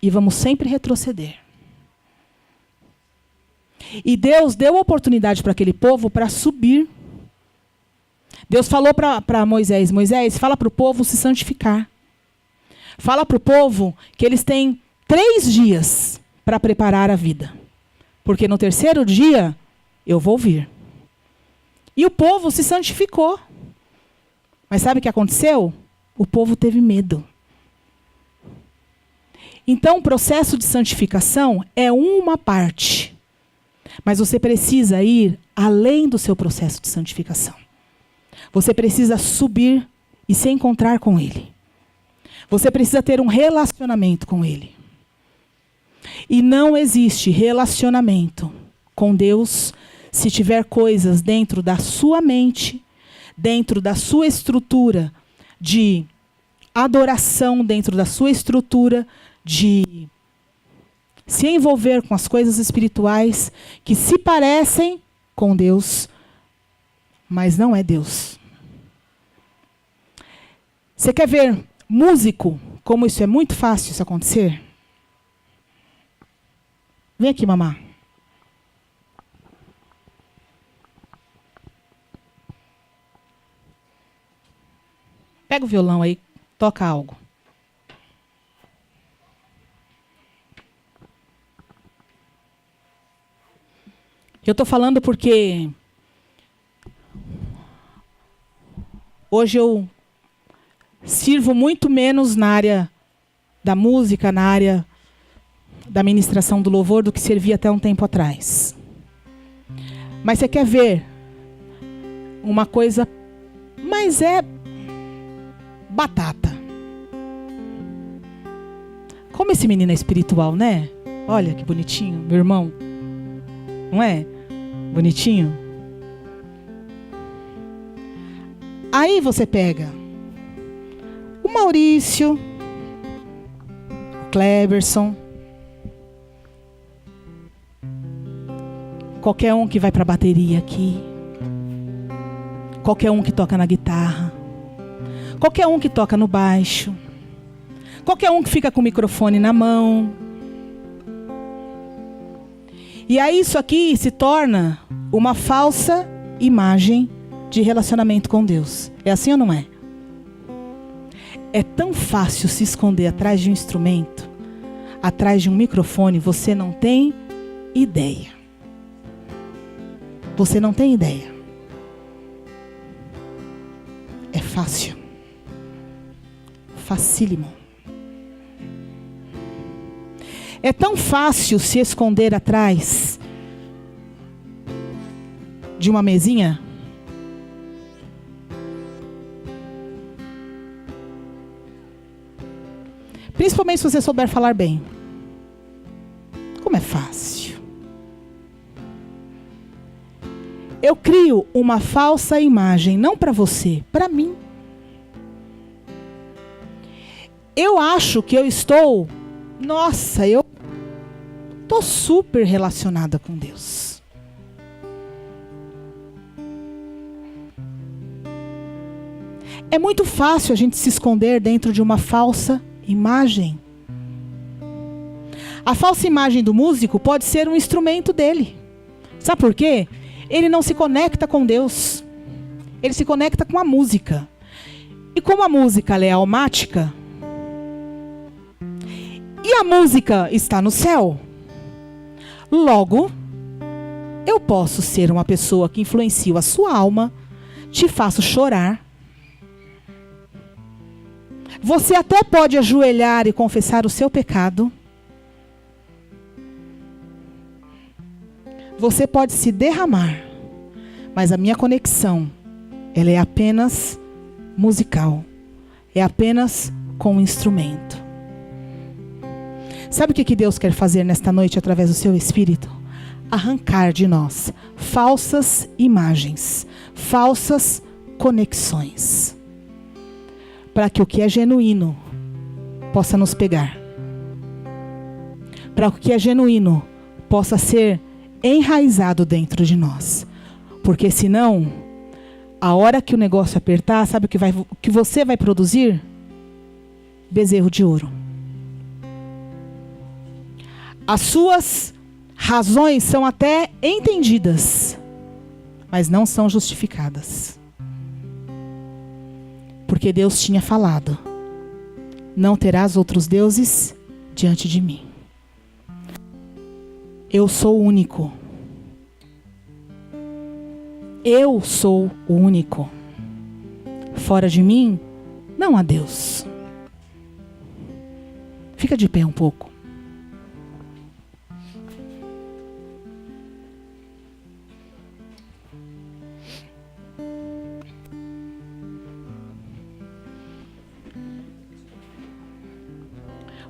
e vamos sempre retroceder. E Deus deu a oportunidade para aquele povo para subir. Deus falou para Moisés, Moisés, fala para o povo se santificar. Fala para o povo que eles têm 3 dias para preparar a vida. Porque no terceiro dia eu vou vir. E o povo se santificou. Mas sabe o que aconteceu? O povo teve medo. Então, o processo de santificação é uma parte. Mas você precisa ir além do seu processo de santificação. Você precisa subir e se encontrar com Ele. Você precisa ter um relacionamento com Ele. E não existe relacionamento com Deus se tiver coisas dentro da sua mente, dentro da sua estrutura de adoração, dentro da sua estrutura de se envolver com as coisas espirituais que se parecem com Deus, mas não é Deus. Você quer ver músico, como isso é muito fácil isso acontecer? Vem aqui, mamá. Pega o violão aí, toca algo. Eu estou falando porque hoje eu sirvo muito menos na área da música, na área da ministração do louvor, do que servia até um tempo atrás. Mas você quer ver uma coisa, mas é batata. Como esse menino é espiritual, né? Olha que bonitinho, meu irmão. Não é? Bonitinho. Aí você pega o Maurício, o Cleberson, qualquer um que vai para a bateria aqui, qualquer um que toca na guitarra, qualquer um que toca no baixo, qualquer um que fica com o microfone na mão. E aí isso aqui se torna uma falsa imagem de relacionamento com Deus. É assim ou não é? É tão fácil se esconder atrás de um instrumento, atrás de um microfone, você não tem ideia. Você não tem ideia. É fácil. Facílimo. É tão fácil se esconder atrás de uma mesinha. Principalmente se você souber falar bem. Como é fácil. Eu crio uma falsa imagem, não para você, para mim. Eu acho que eu estou... Nossa, eu estou super relacionada com Deus. É muito fácil a gente se esconder dentro de uma falsa imagem. A falsa imagem do músico pode ser um instrumento dele. Sabe por quê? Ele não se conecta com Deus. Ele se conecta com a música. E como a música ela é almática, e a música está no céu, logo, eu posso ser uma pessoa que influencio a sua alma, te faço chorar. Você até pode ajoelhar e confessar o seu pecado. Você pode se derramar, mas a minha conexão, ela é apenas musical, é apenas com o instrumento. Sabe o que Deus quer fazer nesta noite através do seu Espírito? Arrancar de nós falsas imagens, falsas conexões, para que o que é genuíno possa nos pegar, para que o que é genuíno possa ser enraizado dentro de nós, porque senão, a hora que o negócio apertar, sabe o que você vai produzir? Bezerro de ouro. As suas razões são até entendidas, mas não são justificadas. Porque Deus tinha falado: não terás outros deuses diante de mim. Eu sou o único. Eu sou o único. Fora de mim, não há Deus. Fica de pé um pouco.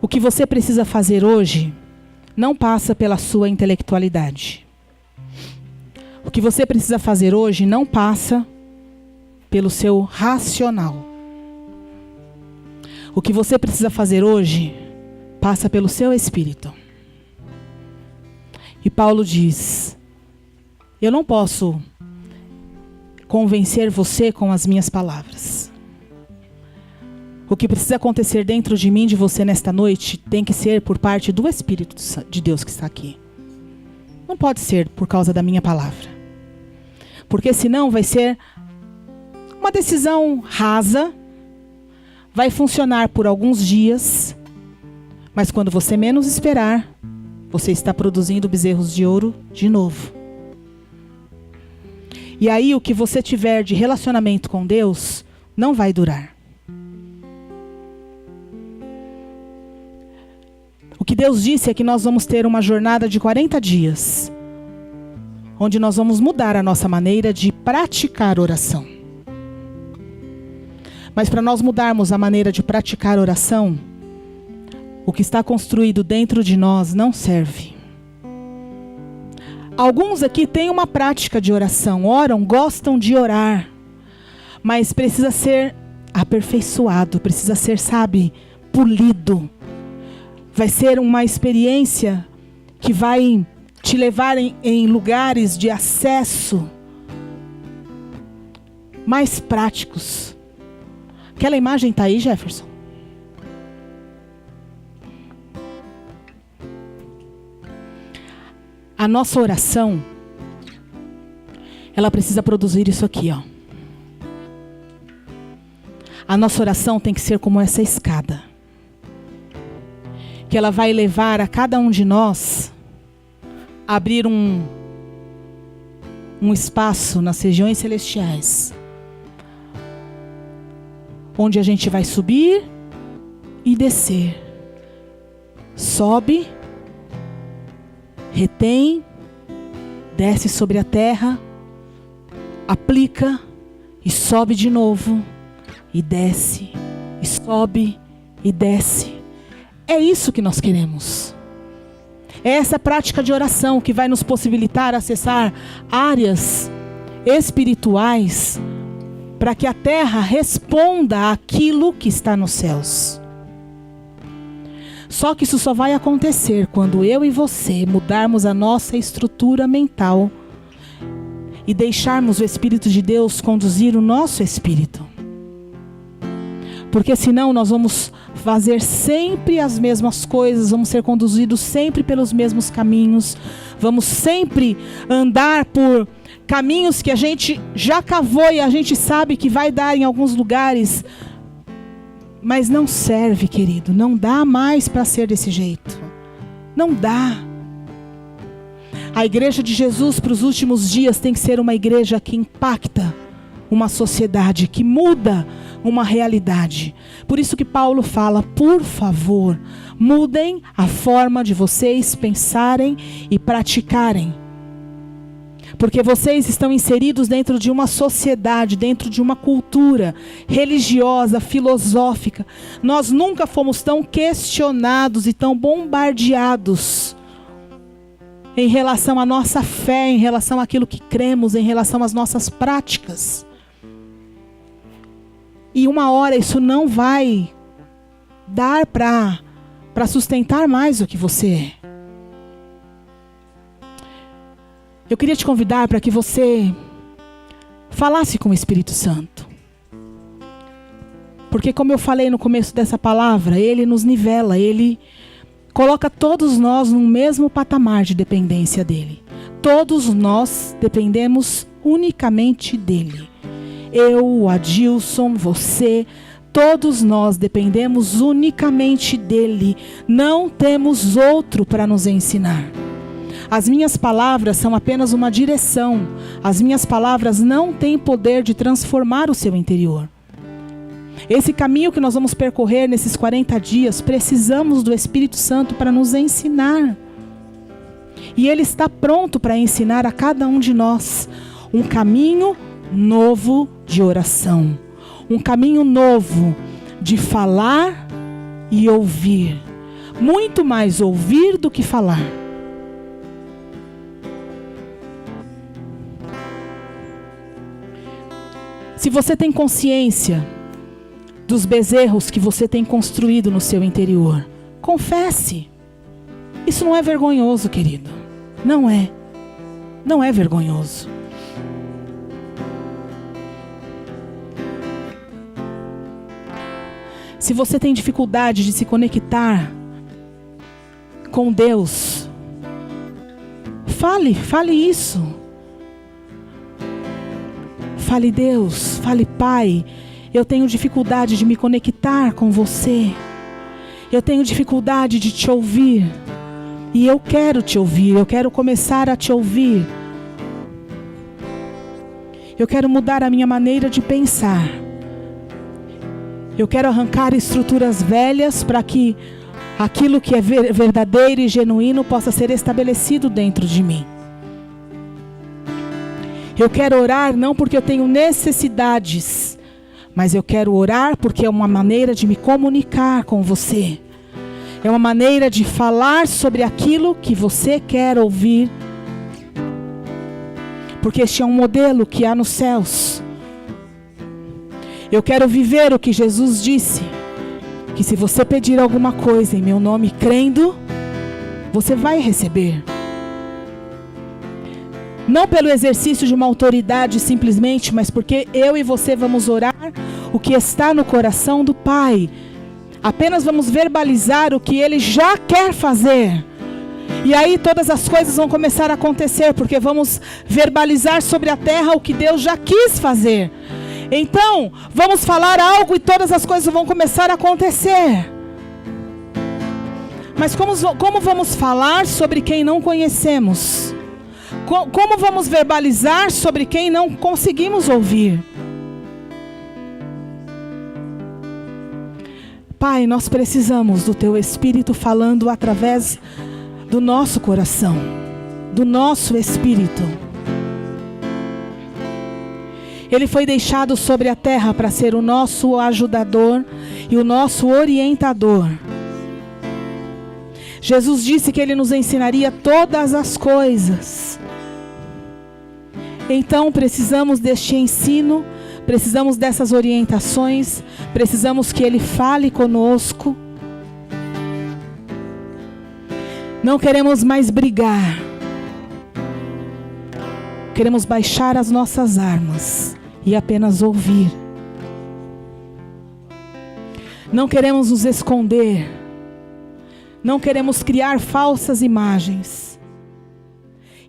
O que você precisa fazer hoje não passa pela sua intelectualidade. O que você precisa fazer hoje não passa pelo seu racional. O que você precisa fazer hoje passa pelo seu espírito. E Paulo diz: eu não posso convencer você com as minhas palavras. O que precisa acontecer dentro de mim, de você nesta noite, tem que ser por parte do Espírito de Deus que está aqui. Não pode ser por causa da minha palavra. Porque senão vai ser uma decisão rasa, vai funcionar por alguns dias, mas quando você menos esperar, você está produzindo bezerros de ouro de novo. E aí o que você tiver de relacionamento com Deus não vai durar. O que Deus disse é que nós vamos ter uma jornada de 40 dias, onde nós vamos mudar a nossa maneira de praticar oração. Mas para nós mudarmos a maneira de praticar oração, o que está construído dentro de nós não serve. Alguns aqui têm uma prática de oração, oram, gostam de orar, mas precisa ser aperfeiçoado, precisa ser, polido. Vai ser uma experiência que vai te levar em lugares de acesso mais práticos. Aquela imagem está aí, Jefferson? A nossa oração, ela precisa produzir isso aqui, ó. A nossa oração tem que ser como essa escada, que ela vai levar a cada um de nós a abrir um espaço nas regiões celestiais, onde a gente vai subir e descer. Sobe, retém, desce sobre a terra, aplica e sobe de novo, e desce, e sobe e desce. É isso que nós queremos. É essa prática de oração que vai nos possibilitar acessar áreas espirituais para que a terra responda àquilo que está nos céus. Só que isso só vai acontecer quando eu e você mudarmos a nossa estrutura mental e deixarmos o Espírito de Deus conduzir o nosso espírito. Porque senão nós vamos fazer sempre as mesmas coisas, vamos ser conduzidos sempre pelos mesmos caminhos, vamos sempre andar por caminhos que a gente já cavou e a gente sabe que vai dar em alguns lugares, mas não serve, querido, não dá mais para ser desse jeito, não dá. A igreja de Jesus para os últimos dias tem que ser uma igreja que impacta uma sociedade, que muda uma realidade. Por isso que Paulo fala: por favor, mudem a forma de vocês pensarem e praticarem. Porque vocês estão inseridos dentro de uma sociedade, dentro de uma cultura religiosa, filosófica. Nós nunca fomos tão questionados e tão bombardeados em relação à nossa fé, em relação àquilo que cremos, em relação às nossas práticas. E uma hora isso não vai dar para sustentar mais o que você é. Eu queria te convidar para que você falasse com o Espírito Santo. Porque como eu falei no começo dessa palavra, ele nos nivela, ele coloca todos nós no mesmo patamar de dependência dele. Todos nós dependemos unicamente dele. Eu, o Adilson, você, todos nós dependemos unicamente dele. Não temos outro para nos ensinar. As minhas palavras são apenas uma direção. As minhas palavras não têm poder de transformar o seu interior. Esse caminho que nós vamos percorrer nesses 40 dias, precisamos do Espírito Santo para nos ensinar. E Ele está pronto para ensinar a cada um de nós um caminho novo de oração. Um caminho novo de falar e ouvir. Muito mais ouvir do que falar. Se você tem consciência dos bezerros que você tem construído no seu interior, confesse. Isso não é vergonhoso, querido. Não é. Não é vergonhoso. Se você tem dificuldade de se conectar com Deus, fale isso. Fale, Deus, fale, Pai, eu tenho dificuldade de me conectar com você. Eu tenho dificuldade de te ouvir. E eu quero te ouvir, eu quero começar a te ouvir. Eu quero mudar a minha maneira de pensar. Eu quero arrancar estruturas velhas para que aquilo que é verdadeiro e genuíno possa ser estabelecido dentro de mim. Eu quero orar não porque eu tenho necessidades, mas eu quero orar porque é uma maneira de me comunicar com você. É uma maneira de falar sobre aquilo que você quer ouvir. Porque este é um modelo que há nos céus. Eu quero viver o que Jesus disse. Que se você pedir alguma coisa em meu nome crendo, você vai receber. Não pelo exercício de uma autoridade simplesmente, mas porque eu e você vamos orar o que está no coração do Pai. Apenas vamos verbalizar o que Ele já quer fazer. E aí todas as coisas vão começar a acontecer, porque vamos verbalizar sobre a terra o que Deus já quis fazer. Então, vamos falar algo e todas as coisas vão começar a acontecer. Mas como vamos falar sobre quem não conhecemos? Como vamos verbalizar sobre quem não conseguimos ouvir? Pai, nós precisamos do Teu Espírito falando através do nosso coração, do nosso espírito. Ele foi deixado sobre a terra para ser o nosso ajudador e o nosso orientador. Jesus disse que Ele nos ensinaria todas as coisas. Então precisamos deste ensino, precisamos dessas orientações, precisamos que Ele fale conosco. Não queremos mais brigar. Queremos baixar as nossas armas e apenas ouvir. Não queremos nos esconder. Não queremos criar falsas imagens.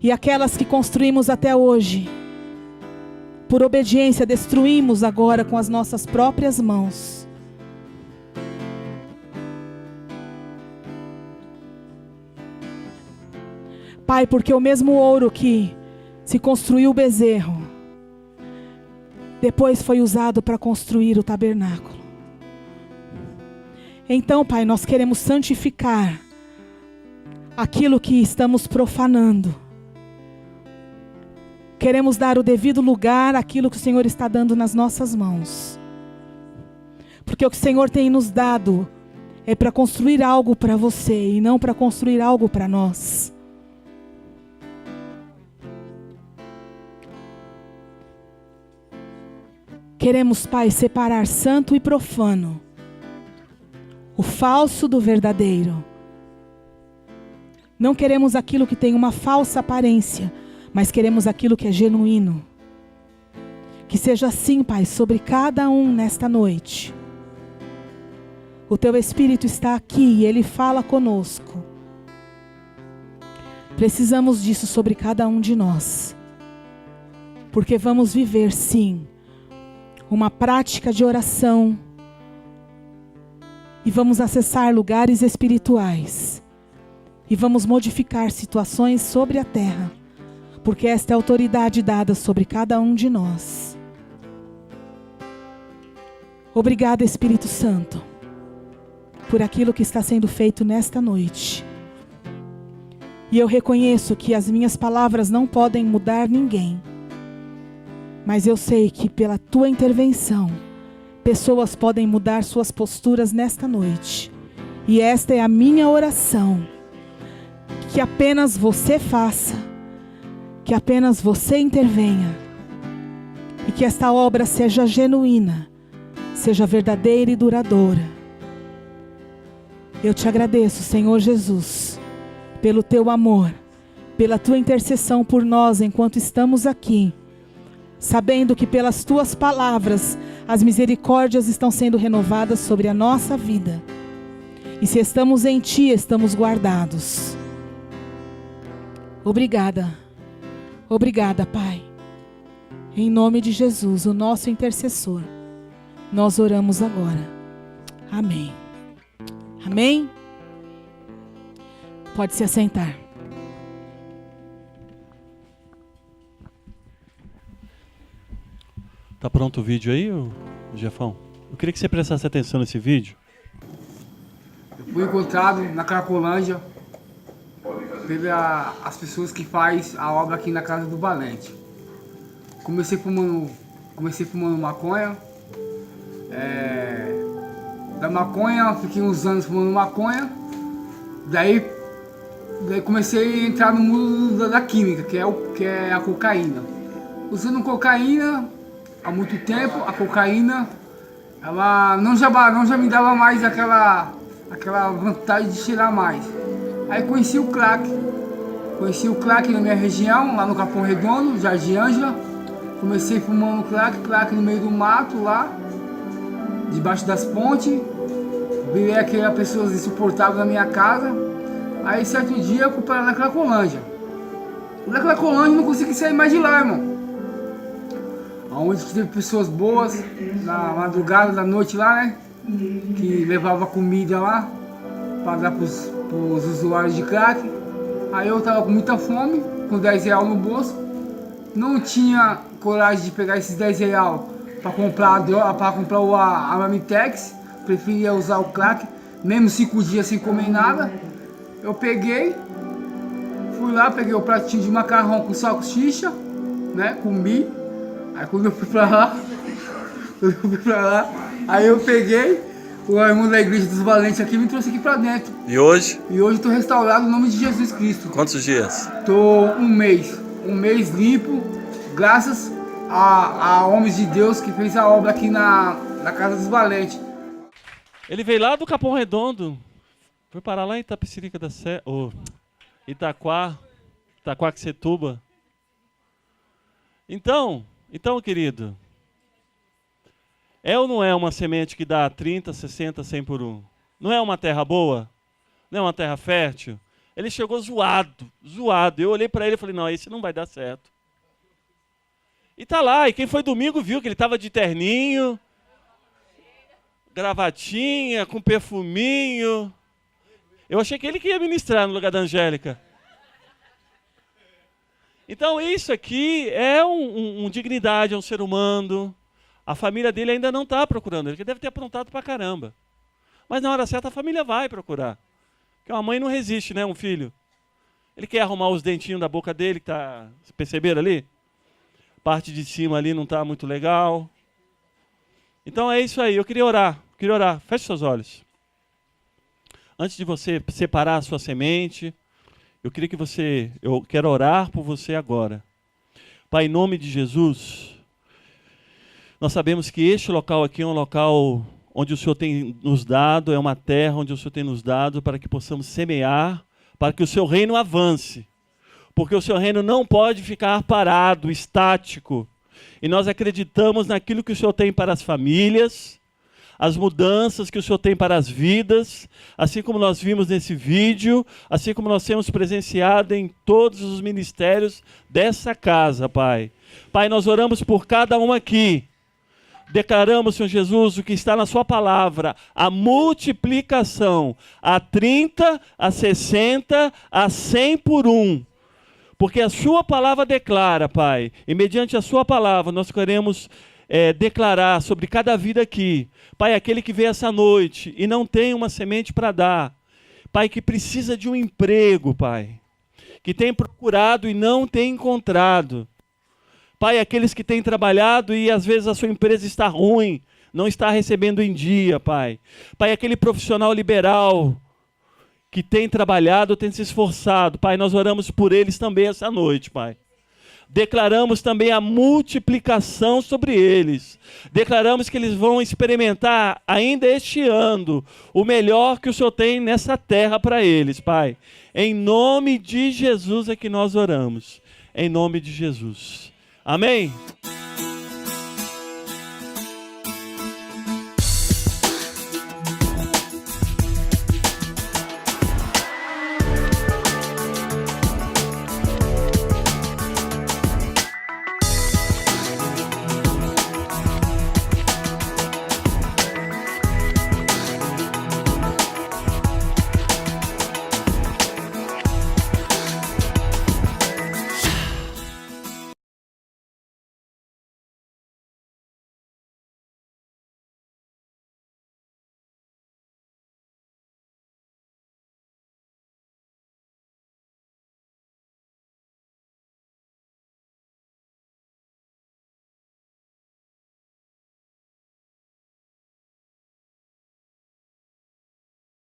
E aquelas que construímos até hoje, por obediência, destruímos agora com as nossas próprias mãos. Pai, porque o mesmo ouro que se construiu o bezerro, depois foi usado para construir o tabernáculo. Então, Pai, nós queremos santificar aquilo que estamos profanando. Queremos dar o devido lugar àquilo que o Senhor está dando nas nossas mãos. Porque o que o Senhor tem nos dado é para construir algo para você e não para construir algo para nós. Queremos, Pai, separar santo e profano, o falso do verdadeiro. Não queremos aquilo que tem uma falsa aparência, mas queremos aquilo que é genuíno. Que seja assim, Pai, sobre cada um nesta noite. O Teu Espírito está aqui e Ele fala conosco. Precisamos disso sobre cada um de nós. Porque vamos viver, sim, uma prática de oração. E vamos acessar lugares espirituais e vamos modificar situações sobre a terra, porque esta é a autoridade dada sobre cada um de nós. Obrigada, Espírito Santo, por aquilo que está sendo feito nesta noite. E eu reconheço que as minhas palavras não podem mudar ninguém, mas eu sei que pela tua intervenção, pessoas podem mudar suas posturas nesta noite. E esta é a minha oração, que apenas você faça, que apenas você intervenha, e que esta obra seja genuína, seja verdadeira e duradoura. Eu te agradeço, Senhor Jesus, pelo teu amor, pela tua intercessão por nós enquanto estamos aqui, sabendo que pelas tuas palavras as misericórdias estão sendo renovadas sobre a nossa vida. E se estamos em ti, estamos guardados. Obrigada. Obrigada, Pai. Em nome de Jesus, o nosso intercessor, nós oramos agora. Amém. Amém? Pode se assentar. Tá pronto o vídeo aí, Jefão? Eu queria que você prestasse atenção nesse vídeo. Eu fui encontrado na Cracolândia pelas pessoas que fazem a obra aqui na Casa do Valente. Comecei fumando maconha. Da maconha, fiquei uns anos fumando maconha. Daí comecei a entrar no mundo da química, que é a cocaína. Usando cocaína há muito tempo, a cocaína ela não já me dava mais aquela vontade de cheirar mais. Aí conheci o crack na minha região, lá no Capão Redondo, Jardim Ângela. Comecei fumando crack no meio do mato lá, debaixo das pontes. Virei aquela pessoa insuportável na minha casa. Aí certo dia eu fui parar na Cracolândia. Na Cracolândia não consegui sair mais de lá, irmão. Onde teve pessoas boas, na madrugada da noite lá, né? Que levava comida lá para dar pros usuários de crack. Aí eu tava com muita fome, com 10 reais no bolso. Não tinha coragem de pegar esses 10 reais para comprar a Mamitex. Preferia usar o crack, mesmo 5 dias sem comer nada. Eu fui lá, peguei o pratinho de macarrão com salsicha, né? Comi. Aí quando eu fui pra lá, aí eu peguei o irmão da igreja dos Valentes aqui e me trouxe aqui pra dentro. E hoje? E hoje eu tô restaurado no nome de Jesus Cristo. Quantos dias? Tô um mês limpo, graças a homens de Deus que fez a obra aqui na Casa dos Valentes. Ele veio lá do Capão Redondo, foi parar lá em Itapecerica da Serra, Itaquaquecetuba. Então, querido, é ou não é uma semente que dá 30, 60, 100 por 1? Não é uma terra boa? Não é uma terra fértil? Ele chegou zoado. Eu olhei para ele e falei, não, esse não vai dar certo. E tá lá, e quem foi domingo viu que ele estava de terninho, gravatinha, com perfuminho. Eu achei que ele que ia ministrar no lugar da Angélica. Então isso aqui é um dignidade, é um ser humano. A família dele ainda não está procurando ele, que deve ter aprontado pra caramba. Mas na hora certa a família vai procurar. Porque uma mãe não resiste, né, um filho. Ele quer arrumar os dentinhos da boca dele, que tá, perceberam ali? Parte de cima ali não está muito legal. Então é isso aí, eu queria orar. Feche seus olhos. Antes de você separar a sua semente, eu quero orar por você agora. Pai, em nome de Jesus, nós sabemos que este local aqui é um local onde o Senhor tem nos dado, é uma terra onde o Senhor tem nos dado para que possamos semear, para que o seu reino avance. Porque o seu reino não pode ficar parado, estático. E nós acreditamos naquilo que o Senhor tem para as famílias, as mudanças que o Senhor tem para as vidas, assim como nós vimos nesse vídeo, assim como nós temos presenciado em todos os ministérios dessa casa, Pai. Pai, nós oramos por cada um aqui. Declaramos, Senhor Jesus, o que está na sua palavra, a multiplicação, a 30, a 60, a 100 por 1. Porque a sua palavra declara, Pai, e mediante a sua palavra nós queremos declarar sobre cada vida aqui. Pai, aquele que veio essa noite e não tem uma semente para dar. Pai, que precisa de um emprego, Pai, que tem procurado e não tem encontrado. Pai, aqueles que têm trabalhado e às vezes a sua empresa está ruim, não está recebendo em dia, Pai. Pai, aquele profissional liberal que tem trabalhado, tem se esforçado, Pai, nós oramos por eles também essa noite, Pai. Declaramos também a multiplicação sobre eles. Declaramos que eles vão experimentar ainda este ano o melhor que o Senhor tem nessa terra para eles, Pai. Em nome de Jesus é que nós oramos. Em nome de Jesus. Amém?